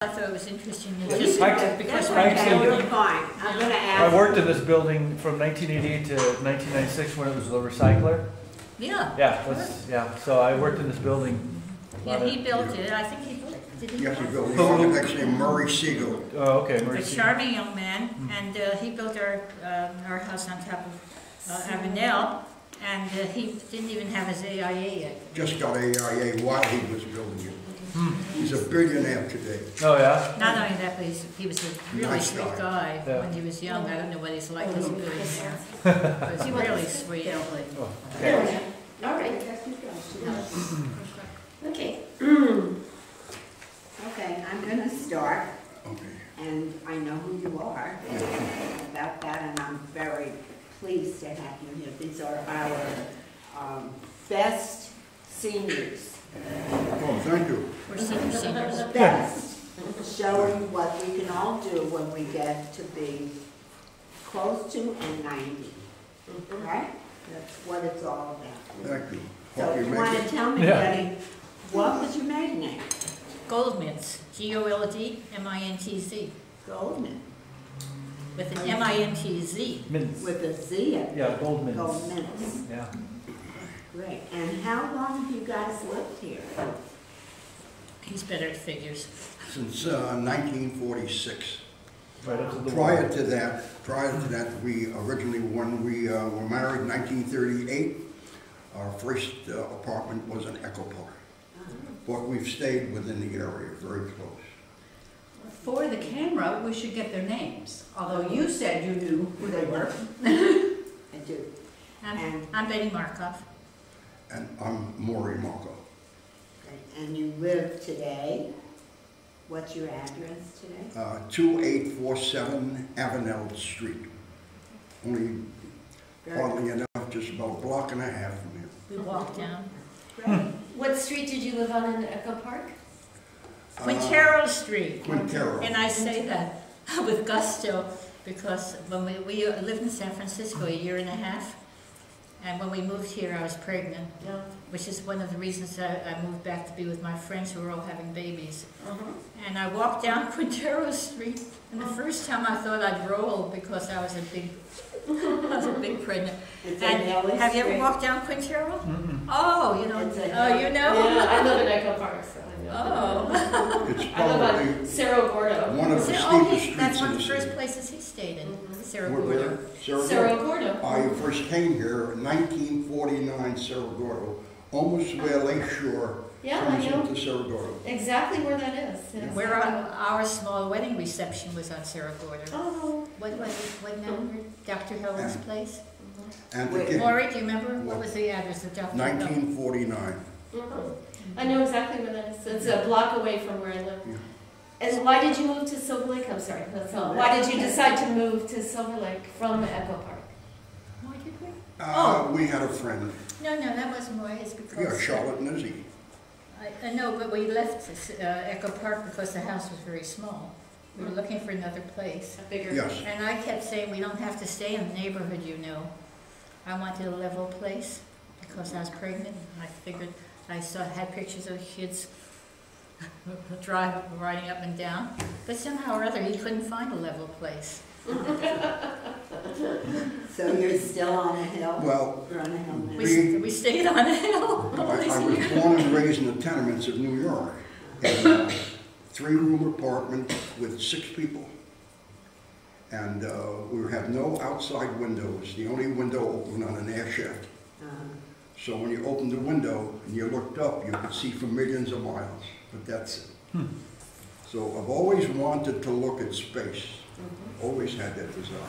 I thought it was interesting. Well, Just because you're fine. I'm going to ask. I worked in this building from 1988 to 1996 when it was the recycler. Yeah. Yeah, so I worked in this building. Yeah, he built it. I think he built it. Did he? Yes, he built it. It actually Morrie Gold. Oh, okay. A charming young man, and he built our house on top of Avenel, and he didn't even have his AIA yet. Just got AIA while he was building it. He's a billionaire today. Oh, yeah? Not only that, but he was a really Nice sweet guy Yeah. when he was young. I don't know what he's like as a billionaire. But he's really sweet. Oh, There okay. we go. All right. Okay. Okay, I'm going to start. Okay. And I know who you are about that, and I'm very pleased to have you here. These are our best seniors. Oh, thank you. We're seniors. Best. Showing what we can all do when we get to be close to and 90. Right? That's what it's all about. Thank you. So Hope you you want make to it. tell me, Yeah. Betty, what was your maiden name? Goldmintz. Goldmintz. Goldman. With an MINTZ. Mints. With a Z at Yeah, gold mints. Goldmintz. Yeah. Great. And how long have you guys lived here? He's better at figures. Since 1946. Right up to the Prior to that, we originally, when we were married in 1938, our first apartment was in Echo Park. But we've stayed within the area, very close. For the camera, we should get their names, although you said you knew who they were. I do. I'm Bea Markoff. And I'm Morrie Markoff. And you live today, what's your address today? 2847 Avenel Street. Only, Very oddly enough, just about a block and a half from here. We walked down. great. What street did you live on in Echo Park? Quintero Street. Quintero. And I say that with gusto because when we lived in San Francisco a year and a half, and when we moved here I was pregnant, which is one of the reasons I moved back to be with my friends who were all having babies. And I walked down Quintero Street, and the first time I thought I'd roll because I was a big pregnant. It's And on Ellis have you ever Street. walked down Quintero? Mm-mm. Oh, you know. It's a- Oh, you know. Yeah, I live in Echo Park, so I know. Oh. It's I live probably on Cerro Gordo. one of the That's steepest streets one in of the the first city. places he stayed in, Cerro We're Gordo. there, Cerro Cerro Gordo. Gordo. I first came here in 1949, Cerro Gordo, almost where Lakeshore Yeah, comes I know. into Cerro Gordo. Exactly where that is. Yes. Where our small wedding reception was on Cerro Gordo. Oh. What was it? What number? Dr. Helen's place? And Wait, again, Morrie, do you remember? What was the address of Dr. Helen? 1949. I know exactly where that is. It's a block away from where I live. Yeah. And why did you move to Silver Lake? I'm sorry, that's all. Why did you decide to move to Silver Lake from Echo Park? Why did we? We had a friend, No, that wasn't why. It's because... yeah, Charlotte and Izzy. I know, but we left Echo Park because the house was very small. We were looking for another place. A bigger. Yes. And I kept saying, we don't have to stay in the neighborhood, you know. I wanted a level place because I was pregnant. I figured had pictures of kids riding up and down. But somehow or other, he couldn't find a level place. So you're still on a hill? Well, You're on a hill now? We stayed on a hill. I was born and raised in the tenements of New York, in a 3-room apartment with 6 people. And we had no outside windows. The only window opened on an air shaft. So when you opened the window and you looked up, you could see for millions of miles, but that's it. So I've always wanted to look at space, always had that desire.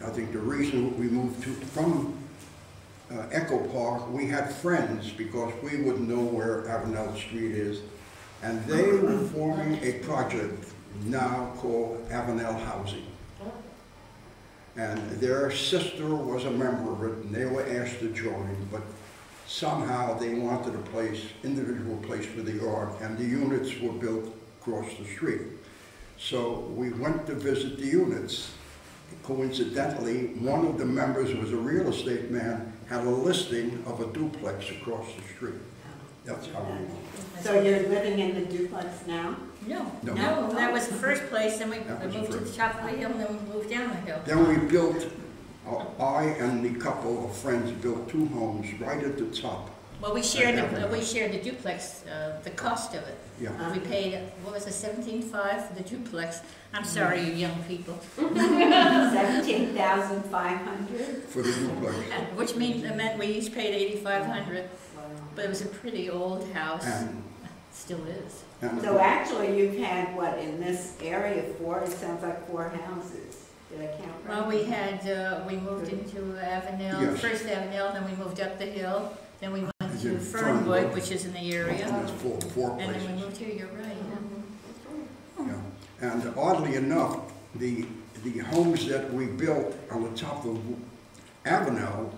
I think the reason we moved from Echo Park, we had friends because we wouldn't know where Avenel Street is, and they were forming a project now called Avenel Housing. And their sister was a member of it, and they were asked to join, but somehow they wanted a place, individual place for the yard, and the units were built across the street. So we went to visit the units. Coincidentally, one of the members was a real estate man, had a listing of a duplex across the street. That's how we moved. So you're living in the duplex now? No, No. no, that was the first place, then we That was the moved to the first. top of the hill, and then we moved down the hill. Then we built, I and the couple of friends built 2 homes right at the top. Well, we shared the duplex, the cost of it. Yeah, We paid, what was it, $17,500 for the duplex? I'm sorry, you young people. 17,500? for the duplex. Which meant we each paid $8,500, but it was a pretty old house, And, still is. and So actually, you've had, what, in this area, it sounds like 4 houses. Did I count right? Well, we moved into Avenel, Yes. First Avenel, then we moved up the hill, then we went And to then Fernwood, Fernwood. which is in the area, that's 4 and then we places. moved here, you're right. Yeah. And oddly enough, the homes that we built on the top of Avenel,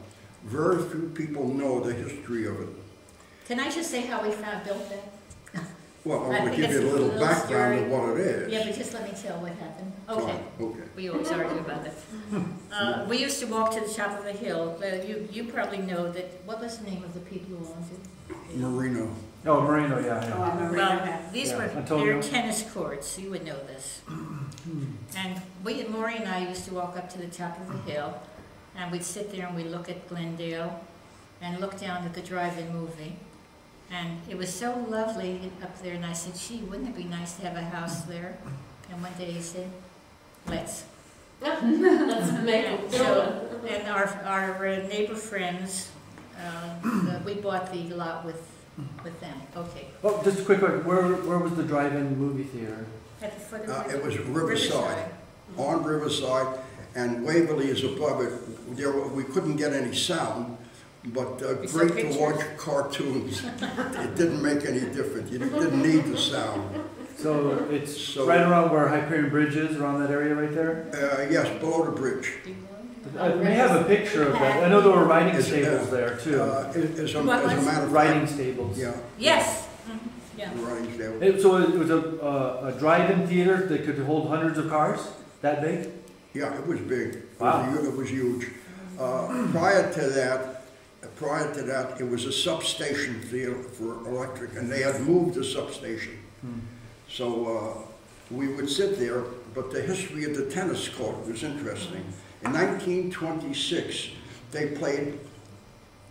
very few people know the history of it. Can I just say how we built that? Well, I I'm going think to give it's you a little background story. of what it is. Yeah, but just let me tell what happened. Fine, Okay. okay. We always argue about that. We used to walk to the top of the hill. You probably know that, what was the name of the people who owned it? Marino. Oh, Marino, yeah, Oh, yeah. I'm a Well, Marina. these Yeah, were Antonio. their tennis courts, you would know this. And Morrie and I used to walk up to the top of the hill, and we'd sit there and we'd look at Glendale, and look down at the drive-in movie. And it was so lovely up there, and I said, gee, wouldn't it be nice to have a house there? And one day he said, let's. Let's make it. And our neighbor friends, we bought the lot with them. Okay. Oh, just a quick one, where was the drive-in movie theater? At the foot of It was Riverside, on Riverside, and Waverly is above it. We couldn't get any sound, but saw great to pictures. watch cartoons. It didn't make any difference. You didn't need the sound. So it's So- right around where Hyperion Bridge is, around that area right there? Yes, below the bridge. We have a picture of that. I know there were riding It's, stables there too. As a What matter was? of fact. Riding stables. Yeah. Yes. Yeah. Riding stable. So it was a drive-in theater that could hold hundreds of cars? That big? Yeah, it was big. Wow. It was huge. Prior to that, it was a substation field for electric, and they had moved the substation. So we would sit there, but the history of the tennis court was interesting. In 1926, they played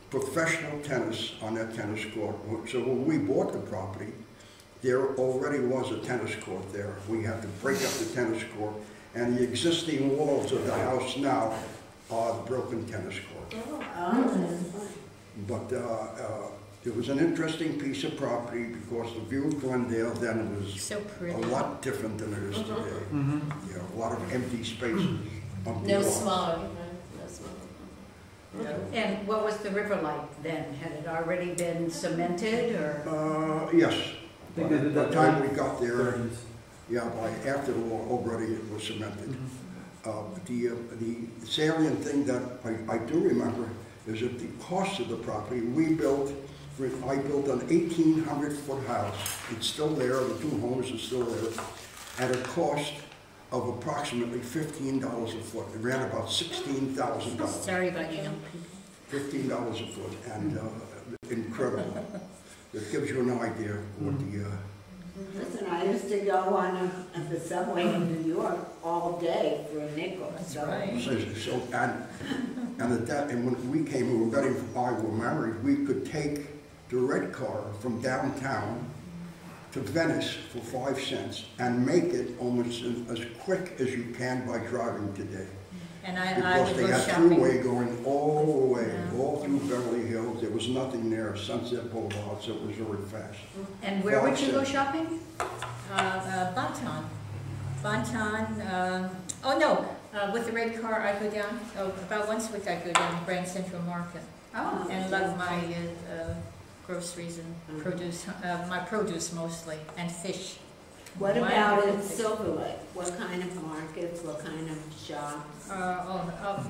professional tennis on that tennis court. So when we bought the property, there already was a tennis court there. We had to break up the tennis court, and the existing walls of the house now are the broken tennis court. But it was an interesting piece of property because the view of Glendale then was So a pretty. lot different than it is today. Mm-hmm. You know, a lot of empty spaces. Empty No lots. smog, no smog. And what was the river like then? Had it already been cemented or? Yes. They By did it the that time time. we got there, 30s. yeah, after the war, already it was cemented. Mhm. The salient thing that I do remember is that the cost of the property, I built an 1,800-foot house. It's still there, the 2 homes are still there, at a cost of approximately $15 a foot. It ran about $16,000. Sorry about you young people. $15 a foot, and incredible. It gives you an idea what the, Listen, I used to go on the subway in New York all day for a nickel. That's so- right. and when we came, we were Betty and I were married, we could take the red car from downtown to Venice for 5 cents and make it almost as quick as you can by driving today. And I Because would they go had shopping. throughway going all the way, Yeah. all through Beverly Hills. There was nothing there, Sunset Boulevard, so it was very fast. And where would you go shopping? Bonton, with the red car, I go down, about once a week I go down to Grand Central Market Oh. and love my groceries and produce, my produce mostly, and fish. What Why about do in you think- Silver Lake? What kind of markets, what kind of shops?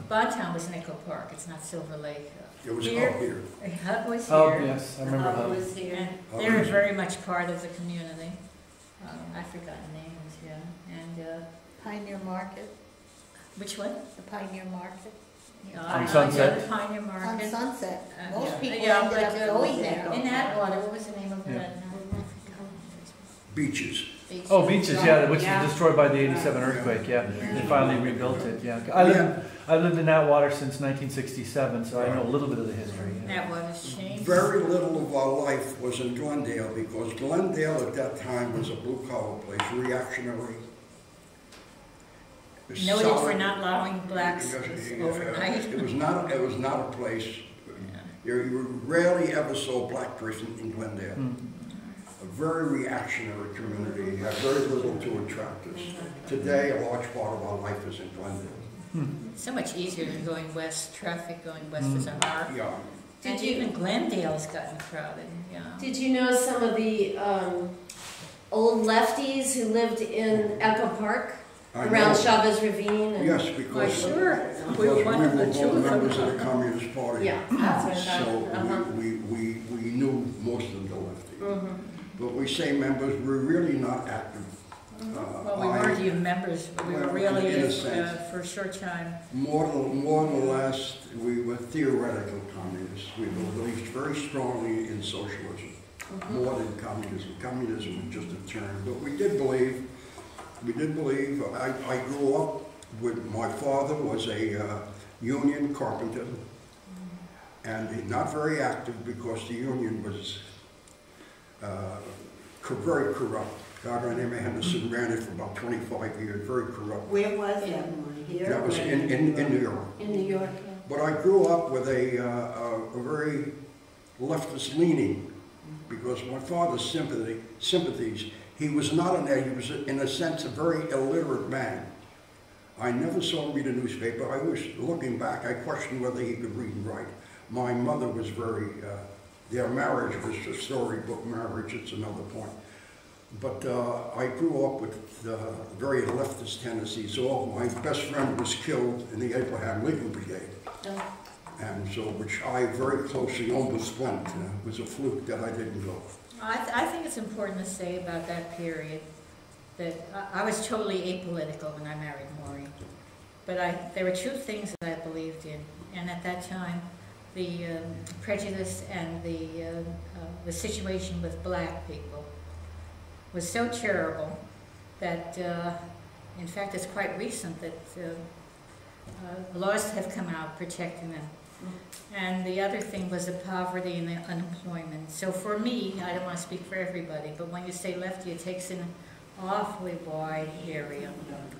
Bonton was Nickel Park, it's not Silver Lake. It was Here- up here. Hub was Oh, here. yes, I remember Hub how. was here. And they're very much part of the community. I forgot names, yeah. And Pioneer Market, which one? the Pioneer Market. On Sunset? The Pioneer On Market. Sunset. Yeah. Most people Yeah, ended up but, going there. In Atwater, what was the name of Yeah. that? Beaches. Oh, Beaches, yeah, which Yeah. was destroyed by the '87 earthquake, yeah. They finally rebuilt it, yeah. I lived in Atwater since 1967, so I know a little bit of the history. Yeah. Atwater's changed. Very little of our life was in Glendale because Glendale at that time was a blue-collar place, reactionary. Noted for solid- not allowing blacks overnight. It was not a place, you rarely ever saw a black person in Glendale. A very reactionary community, had very little to attract us. Today, a large part of our life is in Glendale. So much easier than going west, traffic going west is a hard. Yeah. And even Glendale's gotten crowded, yeah. Did you know some of the old lefties who lived in Echo Park I around know. Chavez Ravine? And Yes, Why, because sure. because We were one of the both two of members of the them. Communist Party. Yeah, that's what I So thought. we knew most of the lefties. Mhm. But we say members, we're really not active. Well, we weren't even members, we were Well, really, in a sense. for a short time. More than last, we were theoretical communists. We believed very strongly in socialism, more than communism. Communism was just a term, but we did believe. I grew up with, my father was a union carpenter, and not very active because the union was very corrupt. A guy by the name of Henderson ran it for about 25 years, very corrupt. Where was that one? Here? That was in New York. In New York, yeah. But I grew up with a very leftist leaning, because my father's sympathies, he was not he was in a sense a very illiterate man. I never saw him read a newspaper. I was, looking back, I questioned whether he could read and write. My mother was very, their marriage was a storybook marriage, it's another point. But I grew up with very leftist tendencies. All my best friend was killed in the Abraham Lincoln Brigade. And so, which I very closely almost went. It was a fluke that I didn't go. I think it's important to say about that period that I was totally apolitical when I married Morrie. But there were two things that I believed in. And at that time, the prejudice and the situation with black people was so terrible that, in fact, it's quite recent that laws have come out protecting them. And the other thing was the poverty and the unemployment. So for me, I don't want to speak for everybody, but when you say lefty, it takes in an awfully wide area.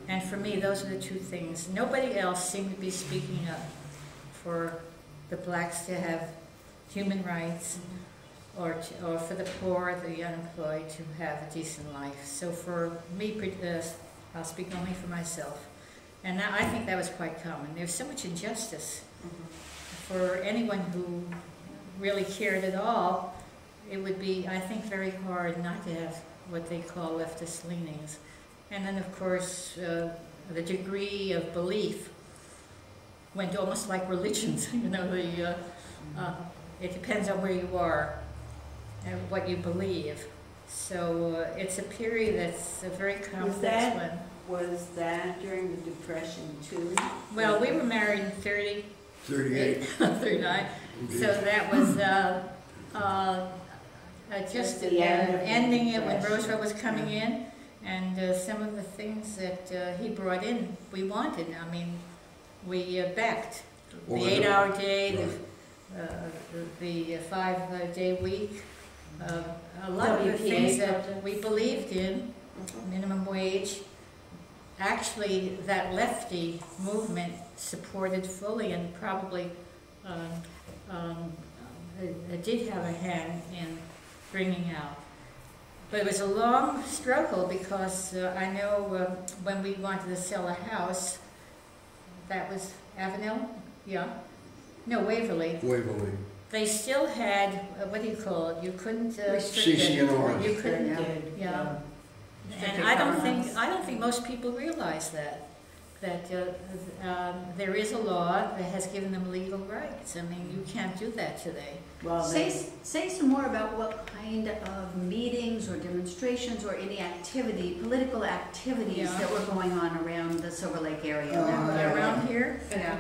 And for me, those are the two things. Nobody else seemed to be speaking up for the blacks to have human rights, or for the poor, the unemployed, to have a decent life. So for me, I'll speak only for myself. And I think that was quite common. There's so much injustice. For anyone who really cared at all, it would be, I think, very hard not to have what they call leftist leanings. And then, of course, the degree of belief went almost like religions. You know, it depends on where you are and what you believe. So it's a period that's a very complex one. Was that during the Depression too? Well, we were married in 38. 39. So that was just the end of the ending it when Depression. Roosevelt was coming in, and some of the things that he brought in, we wanted. I mean, we backed the Well, 8-hour day, right. the 5-day week, a lot of the WPA things that projects. we believed in, minimum wage. Actually, that lefty movement supported fully, and probably did have a hand in bringing out. But it was a long struggle, because I know when we wanted to sell a house, that was Avenel, yeah, no, Waverly. Waverly. They still had, what do you call it? You couldn't restrict it. CC&Rs. You couldn't, yeah. And I don't think most people realize that. that there is a law that has given them legal rights. I mean, you can't do that today. Well, Say some more about what kind of meetings or demonstrations or any activity, political activities that were going on around the Silver Lake area. Around here, Yeah,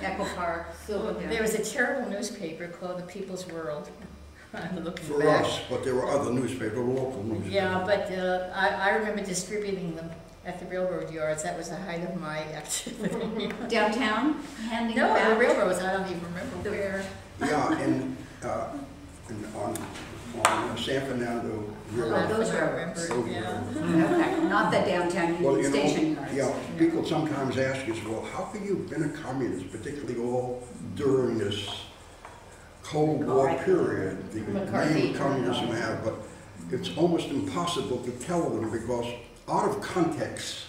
Echo Park. there was a terrible newspaper called The People's World. I'm looking For back. us, but there were other newspapers, local newspapers. Yeah, but I remember distributing them at the railroad yards. That was the height of my activity. Downtown, handing No, them the out. railroads, I don't even remember where. Yeah, on San Fernando River. Oh, those I are remember, those yeah. Okay, not the downtown Well, Union you know, Station yards. yeah, people sometimes ask us, well, how can you have been a communist, particularly all during this Cold War period, the name of communism had, but it's almost impossible to tell them because out of context,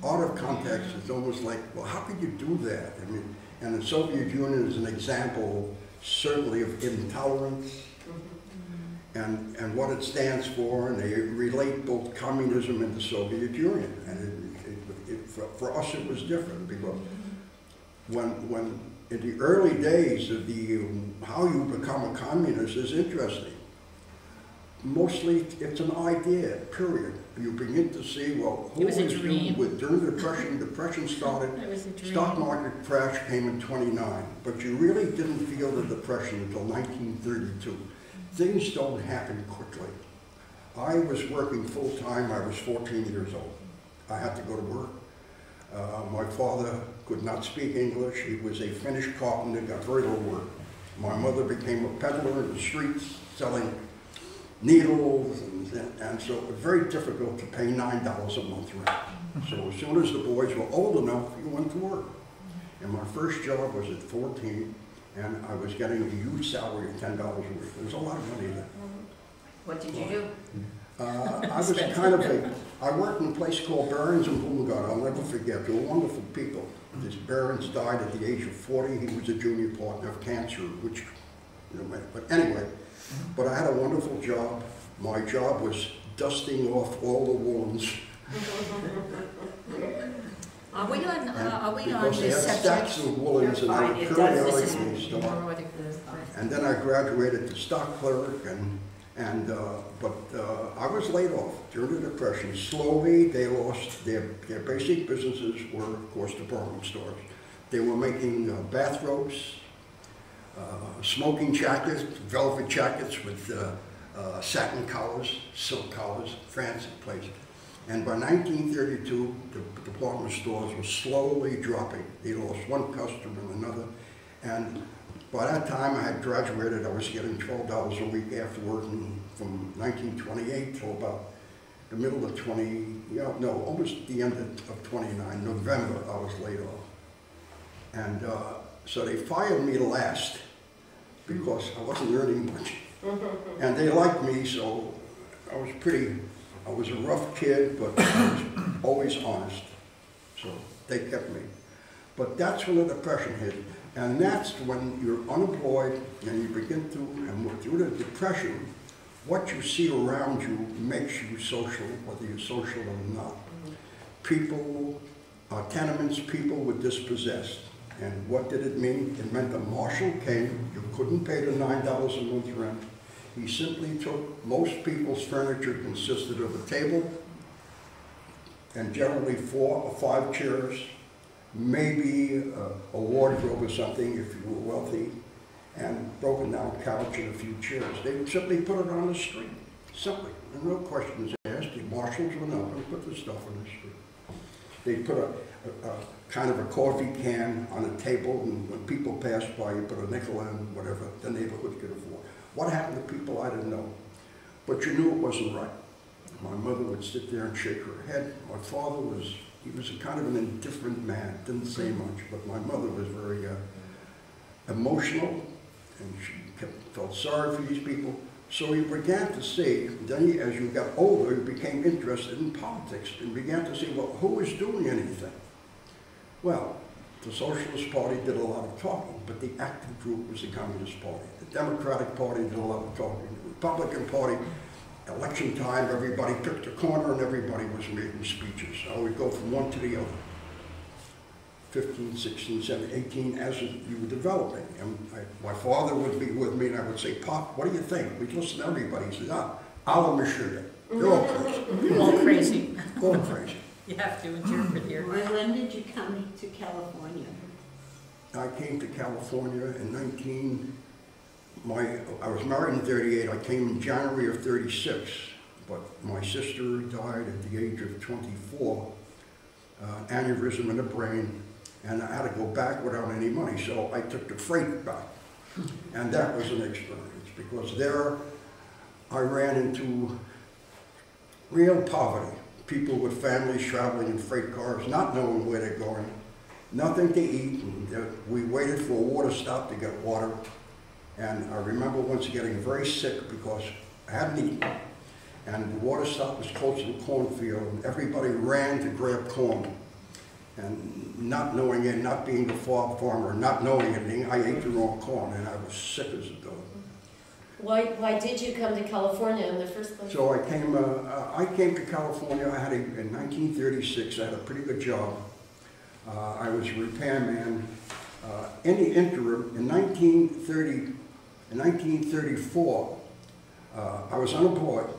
it's almost like, well, how could you do that? I mean, and the Soviet Union is an example, certainly, of intolerance and what it stands for, and they relate both communism and the Soviet Union. And for us, it was different because when in the early days of how you become a communist is interesting. Mostly, it's an idea, period. You begin to see, well, who It was a is dream. during the Depression started, It was a dream. stock market crash came in '29, but you really didn't feel the Depression until 1932. Things don't happen quickly. I was working full-time, I was 14 years old. I had to go to work. My father could not speak English. He was a Finnish carpenter, got very little work. My mother became a peddler in the streets, selling needles, and so it was very difficult to pay $9 a month rent. So as soon as the boys were old enough, you went to work. And my first job was at 14, and I was getting a huge salary of $10 a week. There was a lot of money there. What did you do? I was I worked in a place called Barron's in Boulevard. I'll never forget. They were wonderful people. This Barron's died at the age of 40. He was a junior partner of cancer, which, but anyway, but I had a wonderful job. My job was dusting off all the woolens. Are we on Because they this had subject? stacks of woolens and Fine, they it would does. This periodically is start. more what it is. And then I graduated to stock clerk, but I was laid off during the Depression. Slowly, they lost their basic businesses were, of course, department stores. They were making bathrobes, smoking jackets, velvet jackets with satin collars, silk collars, fancy place. And by 1932, the department stores were slowly dropping. They lost one customer and another. And by that time, I had graduated. I was getting $12 a week after working from 1928 till about the middle of almost the end of 29, November, I was laid off. And so they fired me last because I wasn't earning much. And they liked me, so I was a rough kid, but I was always honest. So they kept me. But that's when the Depression hit. And that's when you're unemployed and you begin to, and through the Depression, what you see around you makes you social, whether you're social or not. People, tenements, people were dispossessed. And what did it mean? It meant the marshal came, you couldn't pay the $9 a month rent. He simply took, most people's furniture consisted of a table and generally 4 or 5 chairs, maybe a wardrobe or something if you were wealthy, and broken down couch and a few chairs. They would simply put it on the street, simply, and no questions asked. The marshals went up and put the stuff on the street. They put a kind of a coffee can on a table, and when people passed by, you put a nickel in, whatever the neighborhood could afford. What happened to people, I didn't know. But you knew it wasn't right. My mother would sit there and shake her head. My father he was a kind of an indifferent man, didn't say much, but my mother was very emotional, and she felt sorry for these people. So you began to see, then as you got older, you became interested in politics and began to see, well, who is doing anything? Well, the Socialist Party did a lot of talking, but the active group was the Communist Party. The Democratic Party did a lot of talking. The Republican Party, election time, everybody picked a corner and everybody was making speeches. I would go from one to the other. 15, 16, 17, 18 as you were developing. And my father would be with me and I would say, Pop, what do you think? We'd listen to everybody. He said, I'll assure you. They're all crazy. All crazy. All crazy. You have to interpret here. When did you come to California? I came to California in I was married in 38. I came in January of 36. But my sister died at the age of 24, aneurysm in the brain, and I had to go back without any money, so I took the freight back. And that was an experience, because there I ran into real poverty. People with families traveling in freight cars, not knowing where they're going, nothing to eat, and we waited for a water stop to get water. And I remember once getting very sick because I hadn't eaten. And the water stop was close to the cornfield, and everybody ran to grab corn. And not knowing it, not being a farmer, not knowing anything, I ate the wrong corn, and I was sick as a dog. Why did you come to California in the first place? So I came to California. in 1936, I had a pretty good job. I was a repairman. In the interim, in 1934, I was unemployed.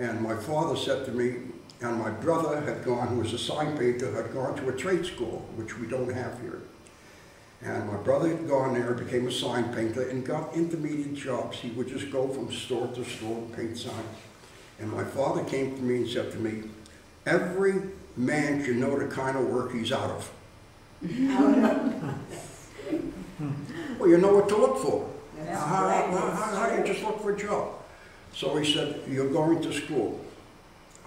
And my father said to me, and my brother had gone, who was a sign painter, had gone to a trade school, which we don't have here. And my brother had gone there, became a sign painter, and got intermediate jobs. He would just go from store to store and paint signs. And my father came to me and said to me, every man should know the kind of work he's out of. Well, you know what to look for. How do you just look for a job? So he said, you're going to school.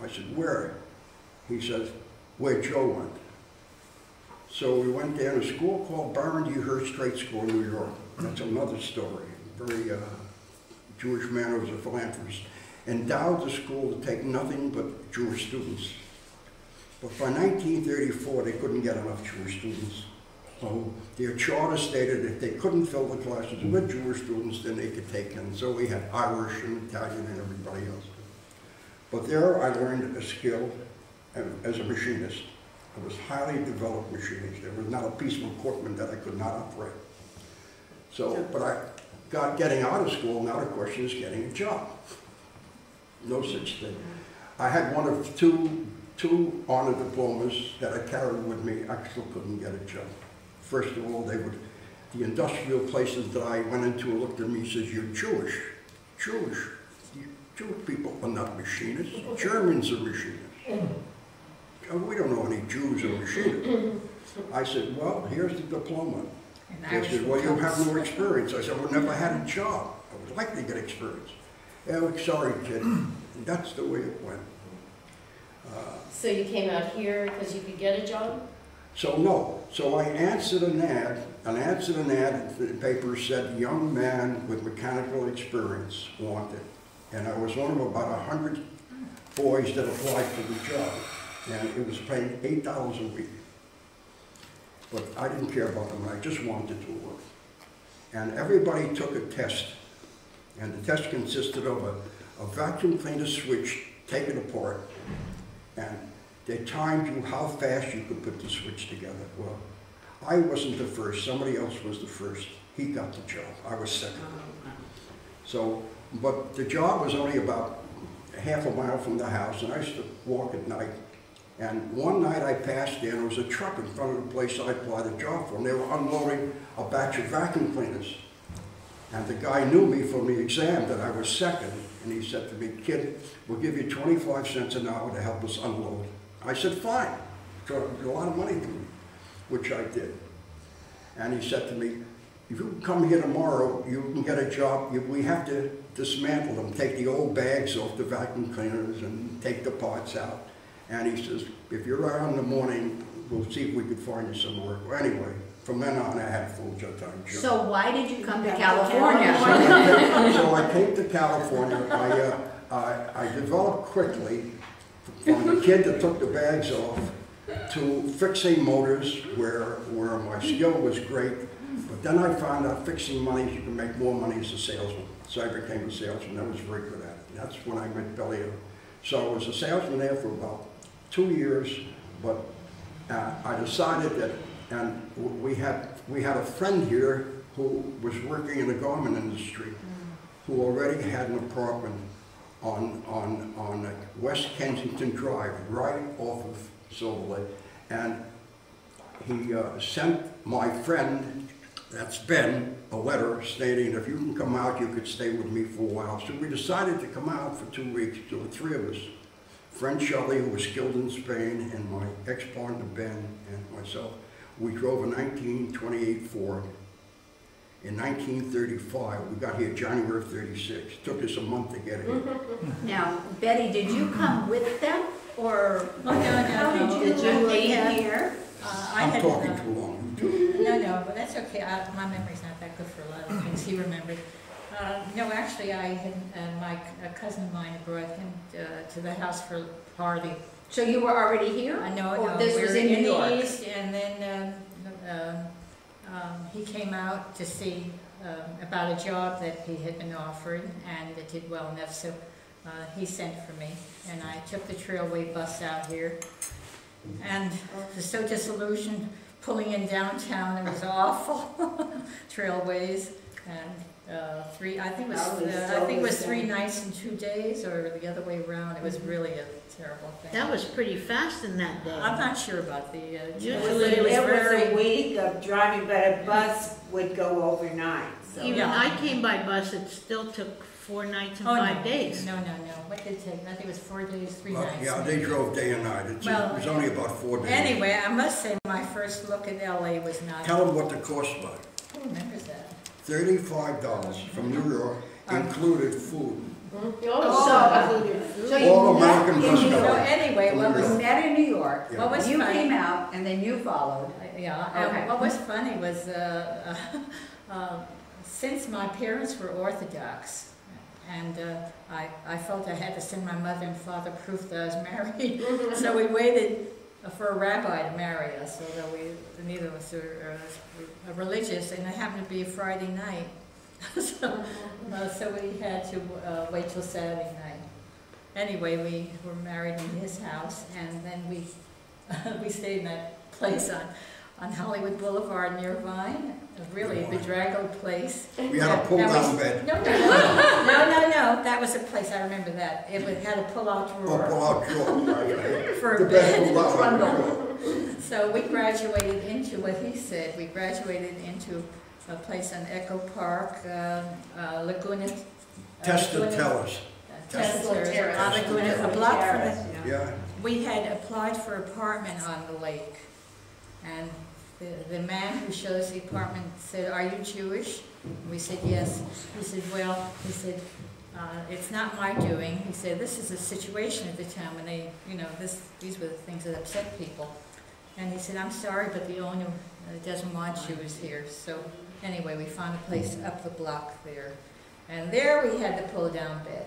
I said, where? He says, where Joe went. So we went down to a school called Baron D. Hurst Trade School in New York. That's another story. Very Jewish man who was a philanthropist. Endowed the school to take nothing but Jewish students. But by 1934, they couldn't get enough Jewish students. So their charter stated if they couldn't fill the classes with Jewish students, then they could take in. So we had Irish and Italian and everybody else. But there I learned a skill as a machinist. I was highly developed machinist. There was not a piece of equipment that I could not operate. So, but I got getting out of school, now the question is getting a job. No such thing. I had one of two honor diplomas that I carried with me. I still couldn't get a job. First of all, the industrial places that I went into looked at me and says, you're Jewish. Jewish people are not machinists. Germans are machinists. We don't know any Jews or machinists. I said, well, here's the diploma. They said, well, you have no experience. I said, well, I never had a job. I would like to get experience. Oh, sorry, kid. And that's the way it went. So you came out here because you could get a job? So no. So I answered an ad. The paper said, young man with mechanical experience wanted. And I was one of about 100 boys that applied for the job. And it was paying $8 a week. But I didn't care about them. I just wanted to work. And everybody took a test. And the test consisted of a vacuum cleaner switch taken apart. And they timed you how fast you could put the switch together. Well, I wasn't the first. Somebody else was the first. He got the job. I was second. So, but the job was only about half a mile from the house, and I used to walk at night. And one night I passed there, and there was a truck in front of the place I applied a job for, and they were unloading a batch of vacuum cleaners. And the guy knew me from the exam that I was second, and he said to me, kid, we'll give you 25 cents an hour to help us unload. I said, fine. So it was a lot of money to me, which I did. And he said to me, if you come here tomorrow, you can get a job. We have to dismantle them, take the old bags off the vacuum cleaners and take the parts out. And he says, if you're around in the morning, we'll see if we can find you some work. Well, anyway, from then on, I had a full-time job. So why did you come to California? So I came to California. I developed quickly from the kid that took the bags off to fixing motors, where my skill was great. But then I found out fixing money, you can make more money as a salesman. So I became a salesman. I was very good at it. And that's when I met Bea. So I was a salesman there for about 2 years, but I decided that And we had a friend here who was working in the garment industry, who already had an apartment on West Kensington Drive, right off of Silver Lake. And he sent my friend, that's Ben, a letter stating if you can come out, you could stay with me for a while. So we decided to come out for 2 weeks. There were 3 of us. Friend Shelley, who was skilled in Spain, and my ex-partner Ben and myself. We drove a 1928 Ford. In 1935, we got here January of 36. Took us a month to get here. Now, Betty, did you come with them, or no, how no. did you leave Yeah. here? I'm talking too long. No, but that's okay. My memory's not that good for a lot of things he remembered. No, actually, I had a cousin of mine brought him to the house for a party. So you were already here? No, This we was were in New the York? East, and then he came out to see about a job that he had been offered, and it did well enough, so he sent for me, and I took the Trailway bus out here, and was so disillusioned pulling in downtown. It was awful. Trailways, and I think it was 3 nights and 2 days, or the other way around. It was really a terrible thing. That was pretty fast in that day. I'm not sure about the. Usually It was very. a week of driving, but a bus would go overnight. So. Even Yeah. I came by bus, it still took 4 nights and Oh, 5 days. No. What did it take? I think it was 4 days, 3 nights. Yeah, they drove day and night. It was only about 4 days. Anyway, I must say my first look at LA was not. Tell them what the cost was. Who remembers that? $35 from New York, included food. So All American bus So company. anyway, what we was met in New York. Yeah. What was You funny? came out, and then you followed. Yeah. Okay. What was funny was since my parents were Orthodox, and I felt I had to send my mother and father proof that I was married, so we waited for a rabbi to marry us, although neither of us were religious, and it happened to be a Friday night, so we had to wait till Saturday night. Anyway, we were married in his house, and then we stayed in that place on Hollywood Boulevard near Vine, a really bedraggled place. We had a pull-down bed. No, that was a place, I remember that. It had a pull-out Oh, drawer pull-out drawer. for The a bed bed. pulled out like a drawer. So we graduated into what he said. We graduated into a place on Echo Park, Laguna. Tested tellers. Tesla Terrace. Laguna, a block from the. Yeah. We had applied for an apartment on the lake, and the man who showed us the apartment said, "Are you Jewish?" We said, "Yes." He said, "Well," he said, "it's not my doing." He said, "This is a situation at the time when they, these were the things that upset people." And he said, "I'm sorry, but the owner doesn't want Jews here." So anyway, we found a place up the block there, and there we had the pull-down bed.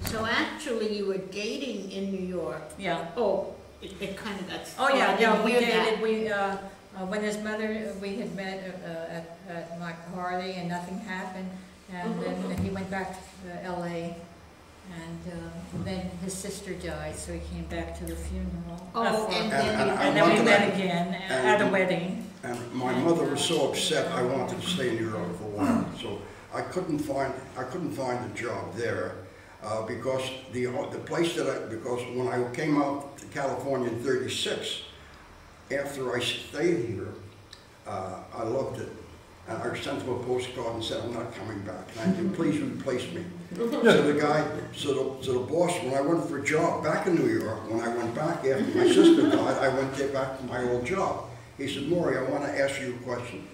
So actually you were dating in New York. Yeah. Oh, it kind of got. Oh yeah, I didn't we hear dated. that. We when his mother, we had met at my party, and nothing happened. And then he went back to L.A. And then his sister died, so he came back to the funeral. Oh, and then and then we met again at a wedding. And my mother was so upset I wanted to stay in New York for a while. So I couldn't find a job there because the place because when I came out to California in '36, after I stayed here, I loved it. And I sent him a postcard and said, "I'm not coming back. And I said, please replace me." So the boss, when I went for a job back in New York, when I went back after my sister died, I went back to my old job. He said, "Morrie, I want to ask you a question.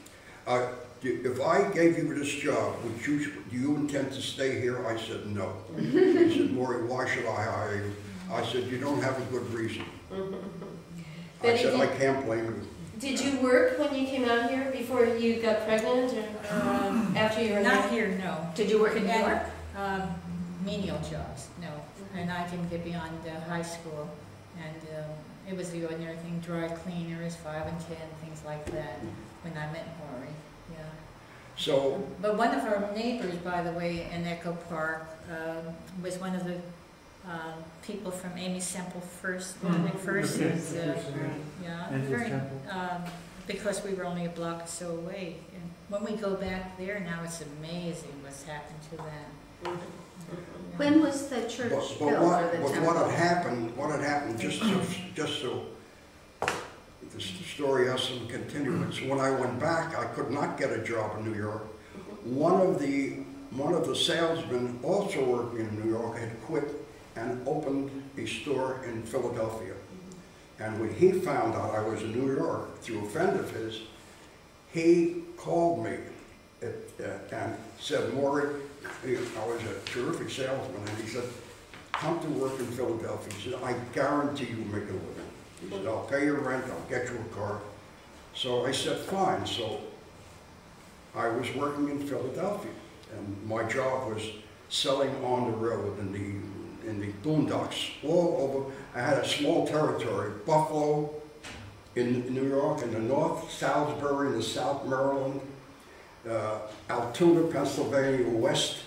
If I gave you this job, do you intend to stay here?" I said, "No." He said, "Morrie, why should I hire you?" I said, "You don't have a good reason." I said, "I can't blame you." Did you work when you came out here before you got pregnant or after you were Not here, no. Did you work in New York? Menial jobs, no. And I didn't get beyond high school. And it was the ordinary thing, dry cleaners, 5 and 10, things like that, when I met Morrie, yeah. So, But one of our neighbors, by the way, in Echo Park, was one of the people from Amy Semple first, Okay. yeah, And very, Temple. because we were only a block or so away. And when we go back there now, it's amazing what's happened to that. When was the church But built or the what temple? had happened, just so the story has some continuance. When I went back, I could not get a job in New York. One of the salesmen also working in New York had quit and opened a store in Philadelphia. And when he found out I was in New York through a friend of his, he called me and said, Morrie, I was a terrific salesman, and he said, come to work in Philadelphia. He said, I guarantee you make a living. He said, I'll pay your rent, I'll get you a car. So I said, fine. So I was working in Philadelphia, and my job was selling on the road in the boondocks all over. I had a small territory, Buffalo in New York, in the north, Salisbury in the south, Maryland, Altoona, Pennsylvania, west.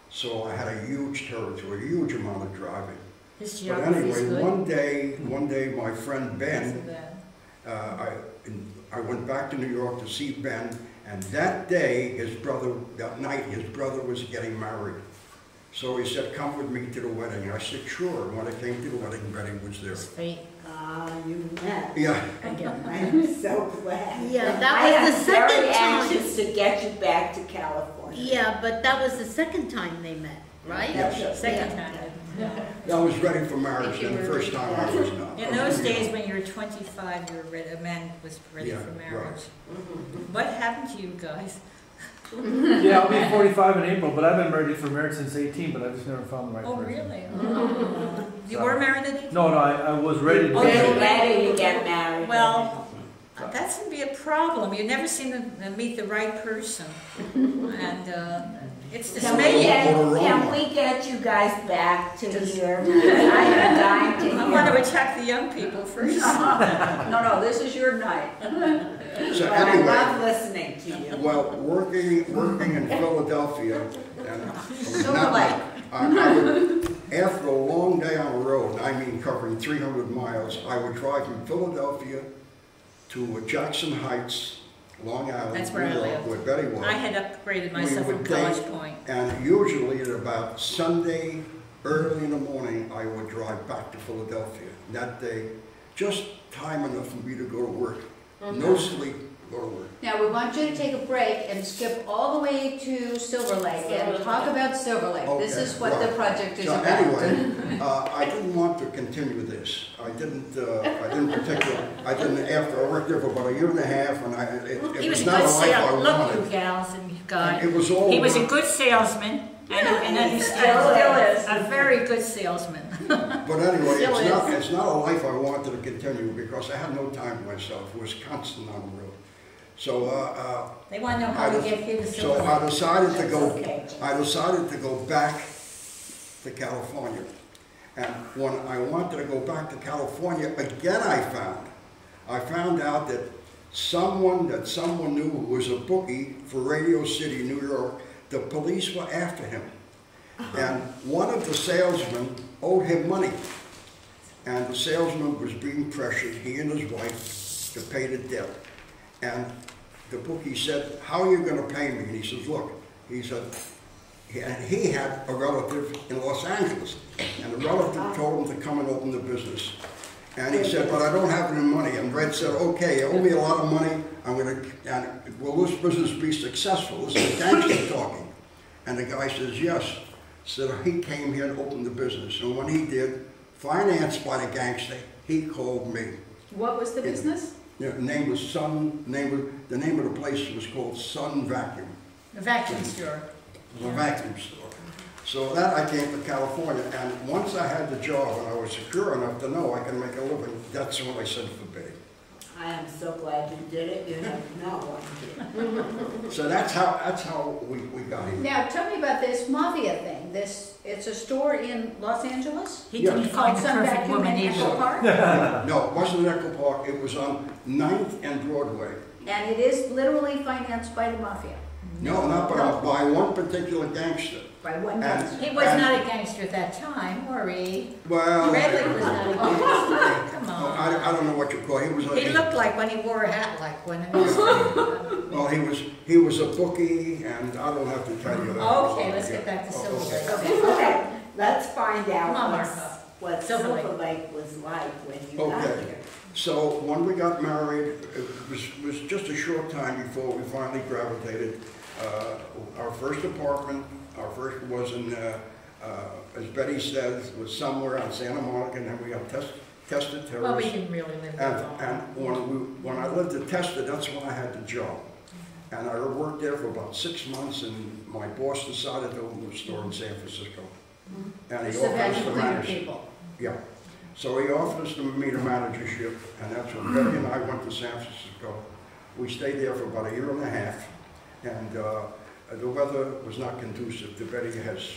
So I had a huge territory, a huge amount of driving. His But geography is anyway, good. one day my friend Ben, That's I went back to New York to see Ben, and that day, that night, his brother was getting married. So he said, come with me to the wedding. I said, sure. And when I came to the wedding, Betty was there. It's fate. You met. Yeah. Again, I'm so glad. Yeah, I that was the am very second time. anxious to get you back to California. Yeah, but that was the second time they met, right? Yes. Second Yeah. time. I was ready for marriage, and the first time I was not. In those days, when you were 25, you were ready, a man was ready Yeah, for marriage. right. What happened to you guys? Yeah, I'll be 45 in April, but I've been ready for marriage since 18, but I've just never found the right Oh, person. really? You were married at 18? No, I was ready to Oh, get you married. were Ready to get married. Well, that's going to be a problem. You never seem to meet the right person. And it's dismaying. Can we get you guys back to here? I am dying to I hear. want to attack the young people first. No, this is your night. So But I love anyway, listening to you. well, working in Philadelphia, and after a long day on the road, I mean covering 300 miles, I would drive from Philadelphia to Jackson Heights, Long Island, That's where I New York, lived. where Betty was. I had upgraded myself We from would College date, Point. And usually at about Sunday, early in the morning, I would drive back to Philadelphia. That day, just time enough for me to go to work. No sleep, go to work. Now, we want you to take a break and skip all the way to Silver Lake and talk about Silver Lake. This is what the project is So about. anyway, I didn't want to continue this. I didn't after I worked there for about a year and a half, and He it was was a not a good life I salesman. Look, you wanted. gals and you guys. It was all He was a work. good salesman and Still is. a very good salesman. But anyway, Still it's not a life I wanted to continue because I had no time for myself. It was constant on the road. So They want to know how to get here to so Silver I Lake. decided to That's go. okay. I decided to go back to California, and when I wanted to go back to California again, I found out that someone knew who was a bookie for Radio City, New York. The police were after him, and one of the salesmen owed him money, and the salesman was being pressured, he and his wife, to pay the debt. And the bookie said, how are you going to pay me? And he says, look, he said, and he had a relative in Los Angeles, and the relative told him to come and open the business. And he said, but I don't have any money. And Red said, okay, you owe me a lot of money. And will this business be successful? This is gangster talking. And the guy says, yes. So he came here and opened the business. And when he did, financed by the gangster, he called me. What was the business? The name was the name of the place was called Sun Vacuum. The vacuum store. It was a vacuum store. So that I came to California, and once I had the job and I was secure enough to know I can make a living, that's when I said for Bea. I am so glad you did it. You have no idea. So that's how we got here. Now, tell me about this mafia thing. It's a store in Los Angeles? He didn't find the Sun perfect Vacuum woman in Echo either. Park? No, it wasn't in Echo Park. It was on 9th and Broadway. And it is literally financed by the mafia. No, not by one particular gangster. By one And- person. He was not a gangster at that time, Morrie. Well, Redley was not a gangster. Come on. I don't know what you call it. He was He looked like one, he wore a hat like one. And well, he was a bookie, and I don't have to tell you that. Okay, let's get back to Silver Lake. Okay, let's find Come on, out Markoff. what Silver Silver Lake. Lake was like when you got Okay. here. So when we got married, it was just a short time before we finally gravitated. Our first apartment, was in, as Betty says, was somewhere on Santa Monica, and then we got tested terrace. Well, we didn't really live there And long. when I lived at Tested, that's when I had the job. And I worked there for about 6 months, and my boss decided to open a store in San Francisco. And he So offered that us you to clear manage. people. Yeah. So he offered us to meet a managership, and that's when Betty and I went to San Francisco. We stayed there for about 1.5 years, and the weather was not conducive to Betty has.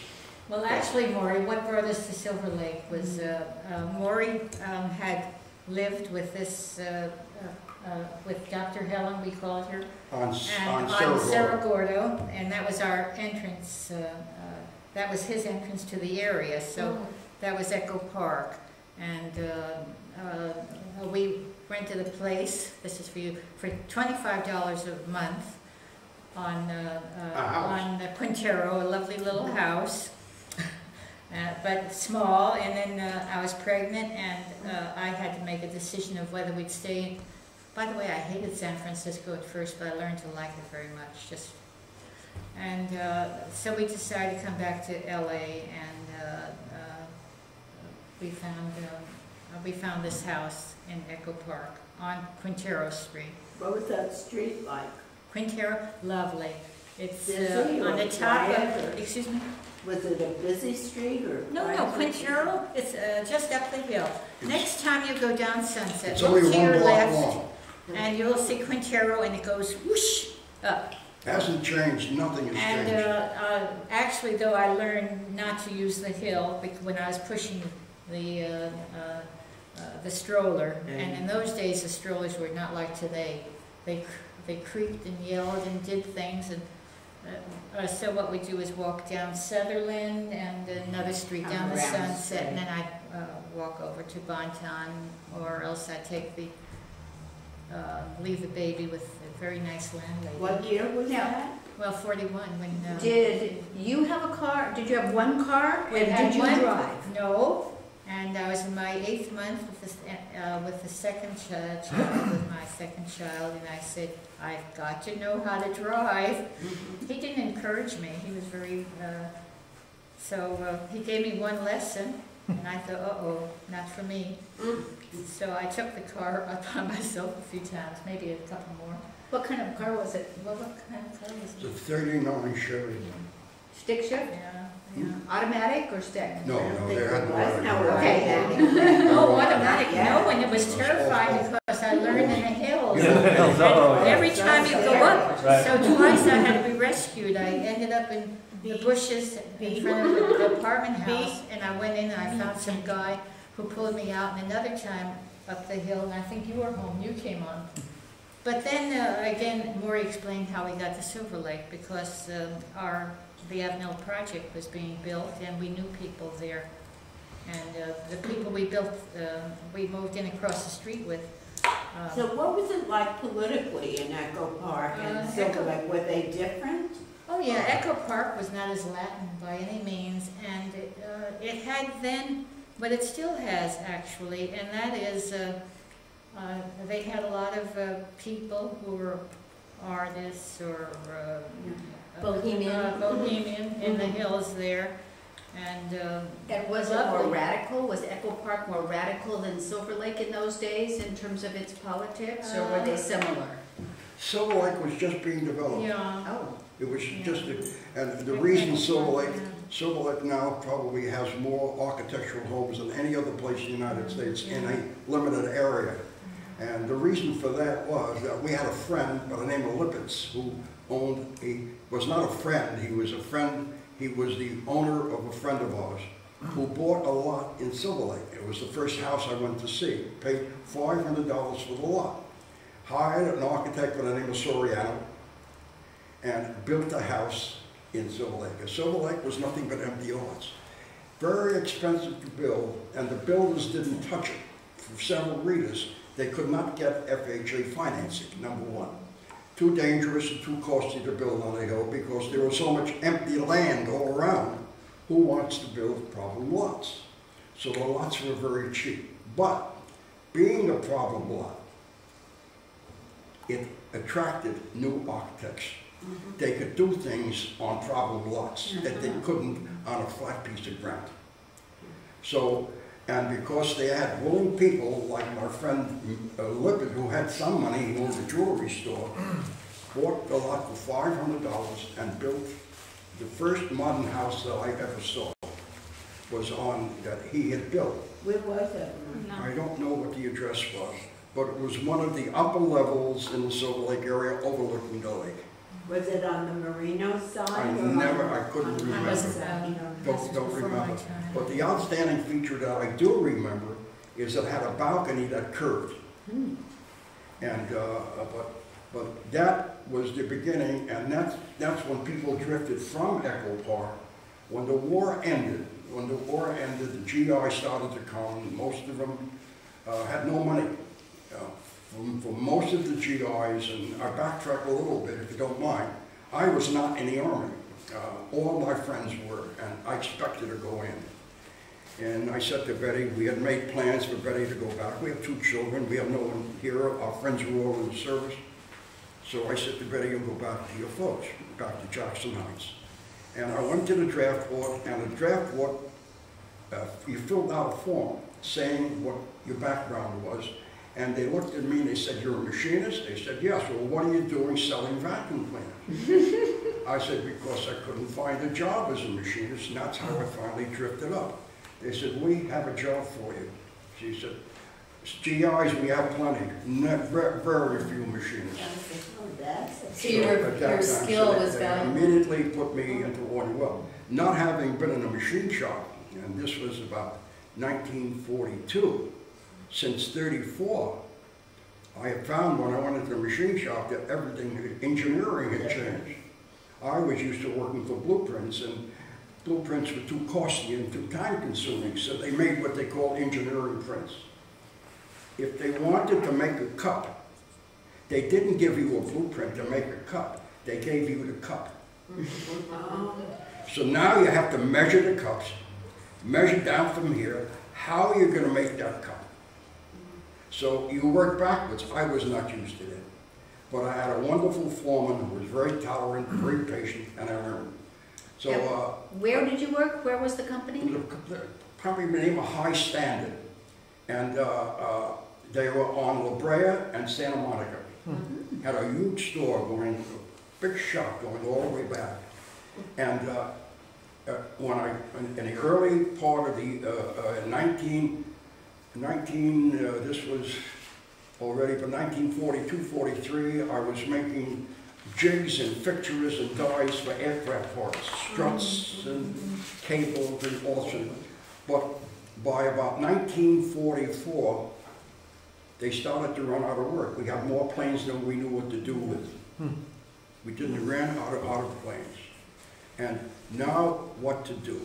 Well, actually, Morrie, what brought us to Silver Lake was Morrie had lived with this, with Dr. Helen, we called her, On and Cerro Cerro Gordo. Gordo, and that was our entrance, that was his entrance to the area, so that was Echo Park. And we rented a place, this is for you, for $25 a month on Quintero, a lovely little house, but small. And then I was pregnant, and I had to make a decision of whether we'd stay. By the way, I hated San Francisco at first, but I learned to like it very much. And so we decided to come back to LA, and we found this house in Echo Park on Quintero Street. What was that street like? Quintero, lovely. It's Busy or on the top quiet, of, or- excuse me? Was it a busy street or? No, quiet? Quintero, it's just up the hill. Next time you go down Sunset, It's look only to 1 your block left, long. and you'll see Quintero, and it goes whoosh up. Hasn't changed, nothing has And changed. actually, though, I learned not to use the hill when I was pushing the stroller. And in those days, the strollers were not like today. They creaked and yelled and did things. And so what we do is walk down Sutherland and another street down the Around Sunset, and then I walk over to Bonton, or else I take the leave the baby with a very nice landlady. What year was Now- that? Well, 41 when. Did you have a car? Did you have one car? We And had did you one- drive? No, and I was in my 8th month with the second child, with my second child, and I said, I've got to know how to drive. He didn't encourage me. He was very, so he gave me one lesson, and I thought, uh-oh, not for me. So I took the car up by myself a few times, maybe a couple more. What kind of car was it? Well, what kind of car was It's a it? 39 Chevy. Stick shift? Yeah. Automatic or stick? No, no, they had Was no Okay. Oh, automatic, Yeah. no, and it was terrifying because I learned in the hills. Oh, yeah. Every time you go up, Right. so twice I had to be rescued. I ended up in the bushes in front of the apartment house, and I went in and I found some guy who pulled me out, and another time up the hill, and I think you were home, you came on. But then, again, Morrie explained how we got to Silver Lake, because the Avenel project was being built, and we knew people there. And the people we built, we moved in across the street with. So what was it like politically in Echo Park and Silver Lake? Were they different? Oh yeah, Echo Park was not as Latin by any means, and it had then, but it still has actually, and that is, they had a lot of people who were artists or bohemian in the hills there, and And was it more lovely. radical? Was Echo Park more radical than Silver Lake in those days in terms of its politics, or were they similar? Silver Lake was just being developed. Yeah. Oh, It was Yeah. just, and the reason Silver Lake now probably has more architectural homes than any other place in the United States in a limited area. And the reason for that was that we had a friend by the name of Lefties who was not a friend, he was a friend, he was the owner of a friend of ours who bought a lot in Silver Lake. It was the first house I went to see, paid $500 for the lot. Hired an architect by the name of Soriano, and built a house in Silver Lake. And Silver Lake was nothing but empty lots. Very expensive to build, and the builders didn't touch it. For several reasons, they could not get FHA financing, number one. Too dangerous and too costly to build on the hill because there was so much empty land all around. Who wants to build problem lots? So the lots were very cheap. But being a problem lot, it attracted new architects. They could do things on problem lots that they couldn't on a flat piece of ground. So, and because they had willing people, like my friend Lippert, who had some money, he owned a jewelry store, bought the lot for $500 and built the first modern house that I ever saw. Was on, that he had built. Where was it? I don't know what the address was, but it was one of the upper levels in the Silver Lake area overlooking the lake. Was it on the Merino side? I couldn't remember. Don't remember. But the outstanding feature that I do remember is it had a balcony that curved. And, but that was the beginning, and that's when people drifted from Echo Park. When the war ended, the GI started to come. Most of them had no money. For most of the GIs, and I backtrack a little bit if you don't mind, I was not in the Army. All my friends were, and I expected to go in. And I said to Betty, we had made plans for Betty to go back. We have 2 children, we have no one here, our friends were all in the service. So I said to Betty, you'll go back to your folks, back to Jackson Heights. And I went to the draft board, and the draft board, you filled out a form saying what your background was, and they looked at me and they said, you're a machinist? They said, yes. Well, what are you doing selling vacuum cleaners? I said, because I couldn't find a job as a machinist, and that's how I finally drifted up. They said, we have a job for you. She said, GIs, we have plenty, very few machinists. So your skill was They valuable. immediately put me into one. Well, not having been in a machine shop, and this was about 1942, since 34, I had found when I went into the machine shop that everything, engineering had changed. I was used to working for blueprints, and blueprints were too costly and too time consuming, so they made what they call engineering prints. If they wanted to make a cup, they didn't give you a blueprint to make a cup, they gave you the cup. So now you have to measure the cups, measure down from here, how are you going to make that cup? So you work backwards. I was not used to that. But I had a wonderful foreman who was very tolerant, very patient, and I learned. So where did you work? Where was the company? The company named High Standard. And they were on La Brea and Santa Monica. Had a huge store going, a big shop going all the way back. And when in the early part of the this was already, but 1942, 43, I was making jigs and fixtures and dies for aircraft parts, struts and cables and all sorts. But by about 1944, they started to run out of work. We had more planes than we knew what to do with. We didn't ran out of planes. And now what to do?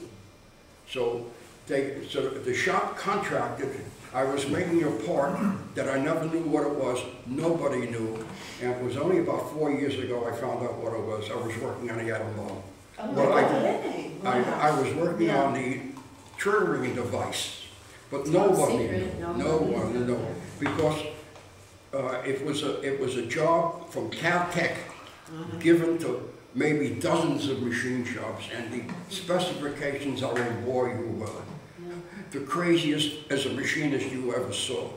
So the shop contracted. I was making a part that I never knew what it was. Nobody knew. And it was only about 4 years ago I found out what it was. I was working on the atom bomb. Well, I was working on the triggering device, but nobody knew. No one knew. Because it was a job from Caltech given to maybe dozens of machine shops, and the specifications are in boy who the craziest as a machinist you ever saw.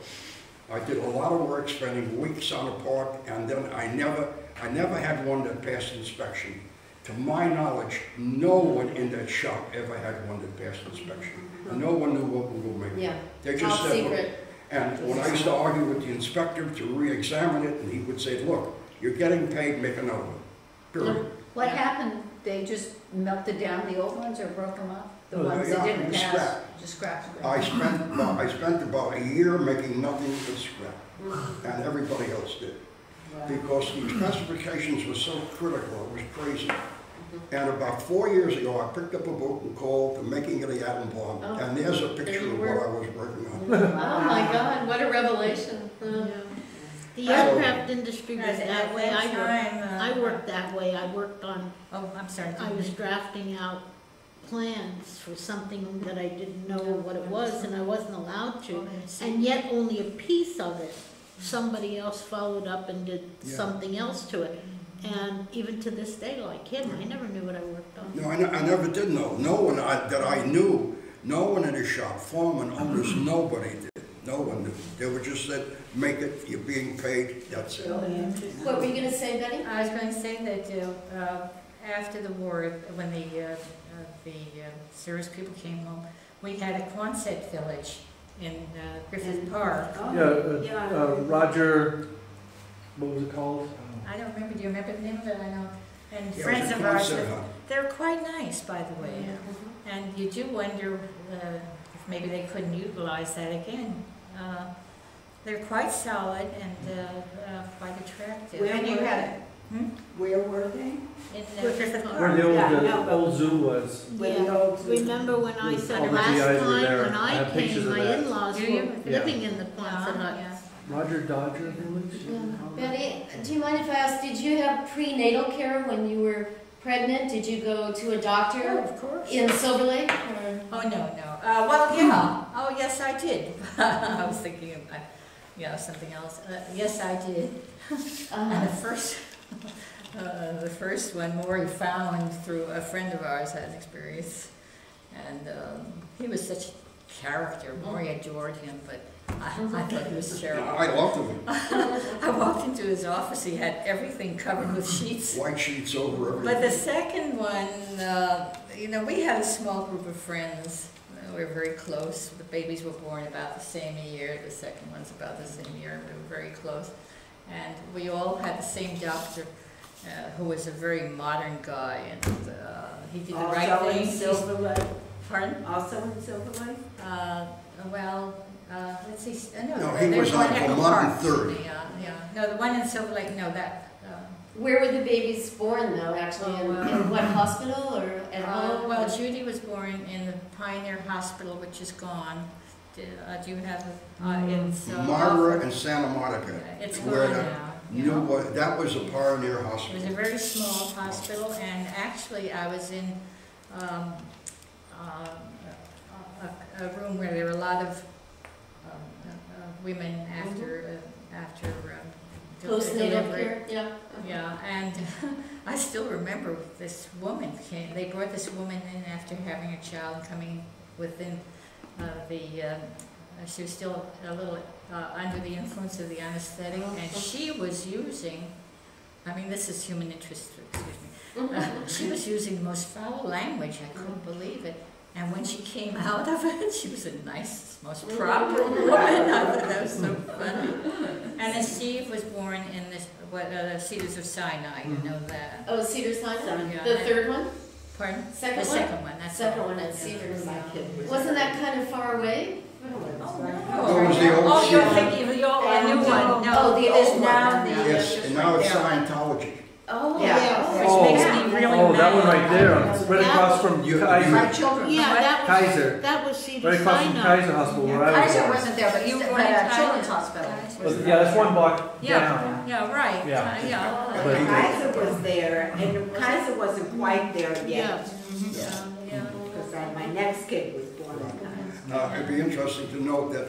I did a lot of work, spending weeks on a part, and then I never had one that passed inspection. To my knowledge, no one in that shop ever had one that passed inspection. No one knew what we were making. Yeah. They just Top said, secret. and when I used to argue with the inspector to re-examine it, and he would say, look, you're getting paid, make another one. Period. What happened? They just melted down the old ones or broke them up? The No, ones yeah, that didn't pass? scrap. Just scrapped. I spent about a year making nothing but scrap, and everybody else did. because the classifications were so critical, it was crazy. And about 4 years ago, I picked up a book and called The Making of the Atom Bomb, and there's a picture of what I was working on. Oh my God, what a revelation. The aircraft industry was At that way. that time, I worked that way. I worked on, Oh, I'm sorry. I was drafting out plans for something that I didn't know what it was and I wasn't allowed to. And yet only a piece of it, somebody else followed up and did Yeah. something else to it. And even to this day, like him, I never knew what I worked on. No, I never did know. No one that I knew, no one in the shop, foreman, owners, nobody did. No one knew. They were just said, make it, you're being paid, that's it. What were you going to say, Betty? I was going to say that after the war, when the service people came home, we had a Quonset village in Griffith Park. Roger, what was it called? I don't remember. Do you remember the name of it? I know. And Yeah, it friends was a of ours, Quonset hut. they're quite nice, by the way. And you do wonder if maybe they couldn't utilize that again. They're quite solid and quite attractive. Where And you were had Where were they? in Griffith Where Park. the old, Yeah, I know, but- old zoo was. Where the old zoo- Remember when I All said the last GIs were time there. when I I have pictures came, of my that. in-laws Do you? were living in the Quonset hut. Yeah. Roger Dodger Village? Betty, do you mind if I ask, did you have prenatal care when you were pregnant? Did you go to a Oh, doctor of course. in Silver Lake? Or? Oh, no. Well, yeah. Oh, yes, I did. I was thinking of, something else. Yes, I did. And the first one Morrie found through a friend of ours had an experience. And he was such a character. Morrie adored him, but I thought he was terrible. I loved him. I walked into his office, he had everything covered with sheets. White sheets over everything. But the second one, we had a small group of friends. We were very close. The babies were born about the same year. The second one's about the same year. We were very close. And we all had the same doctor, who was a very modern guy. And he did the right Also in thing. Silver Lake? Pardon? Also in Silver Lake? Let's see. No, he there's was one on Echo Vermont Park. and Third. Yeah. No, the one in Silver Lake, no, that. Where were the babies born, though, actually? Oh, In what hospital or at home? Well, Judy was born in the Pioneer Hospital, which is gone. Do you have it's Myra and Santa Monica. Yeah, it's where gone now. That was a pioneer It was hospital. a very small hospital, and actually I was in a room where there were a lot of women after Postnatal delivery. care? Yeah. Yeah, and I still remember this woman came. They brought this woman in after having a child, coming within she was still a little under the influence of the anesthetic, and she was using, this is human interest, excuse me, she was using the most foul language. I couldn't believe it. And when she came out of it, she was the nicest, most proper woman. I thought that was so funny. And then Steve was born in the Cedars of Sinai, you know that. Oh, Cedars Sinai? Yeah. The third one? Pardon? Second The one? second one. That's Second all. one at Cedars. My kid was- Wasn't that kind of far away? That was the old Oh, you're Cedars. thinking of the old, a new one. No, Oh, the it is old now one. the. Yes, and now it's Scientology. Oh, Yeah. Which makes me really mad. that one right there, right across from You- Kaiser. My children. Yeah, Kaiser. that was Cedar Right across from Sinai. Kaiser Hospital where I was. Kaiser born. wasn't there, but you were at a children's hospital. Yeah, that's one block Yeah, down. yeah, right. Yeah. But But- Kaiser was there, and Kaiser wasn't quite there yet. Yeah. Because my next kid was born in Kaiser. It'd be interesting to note that.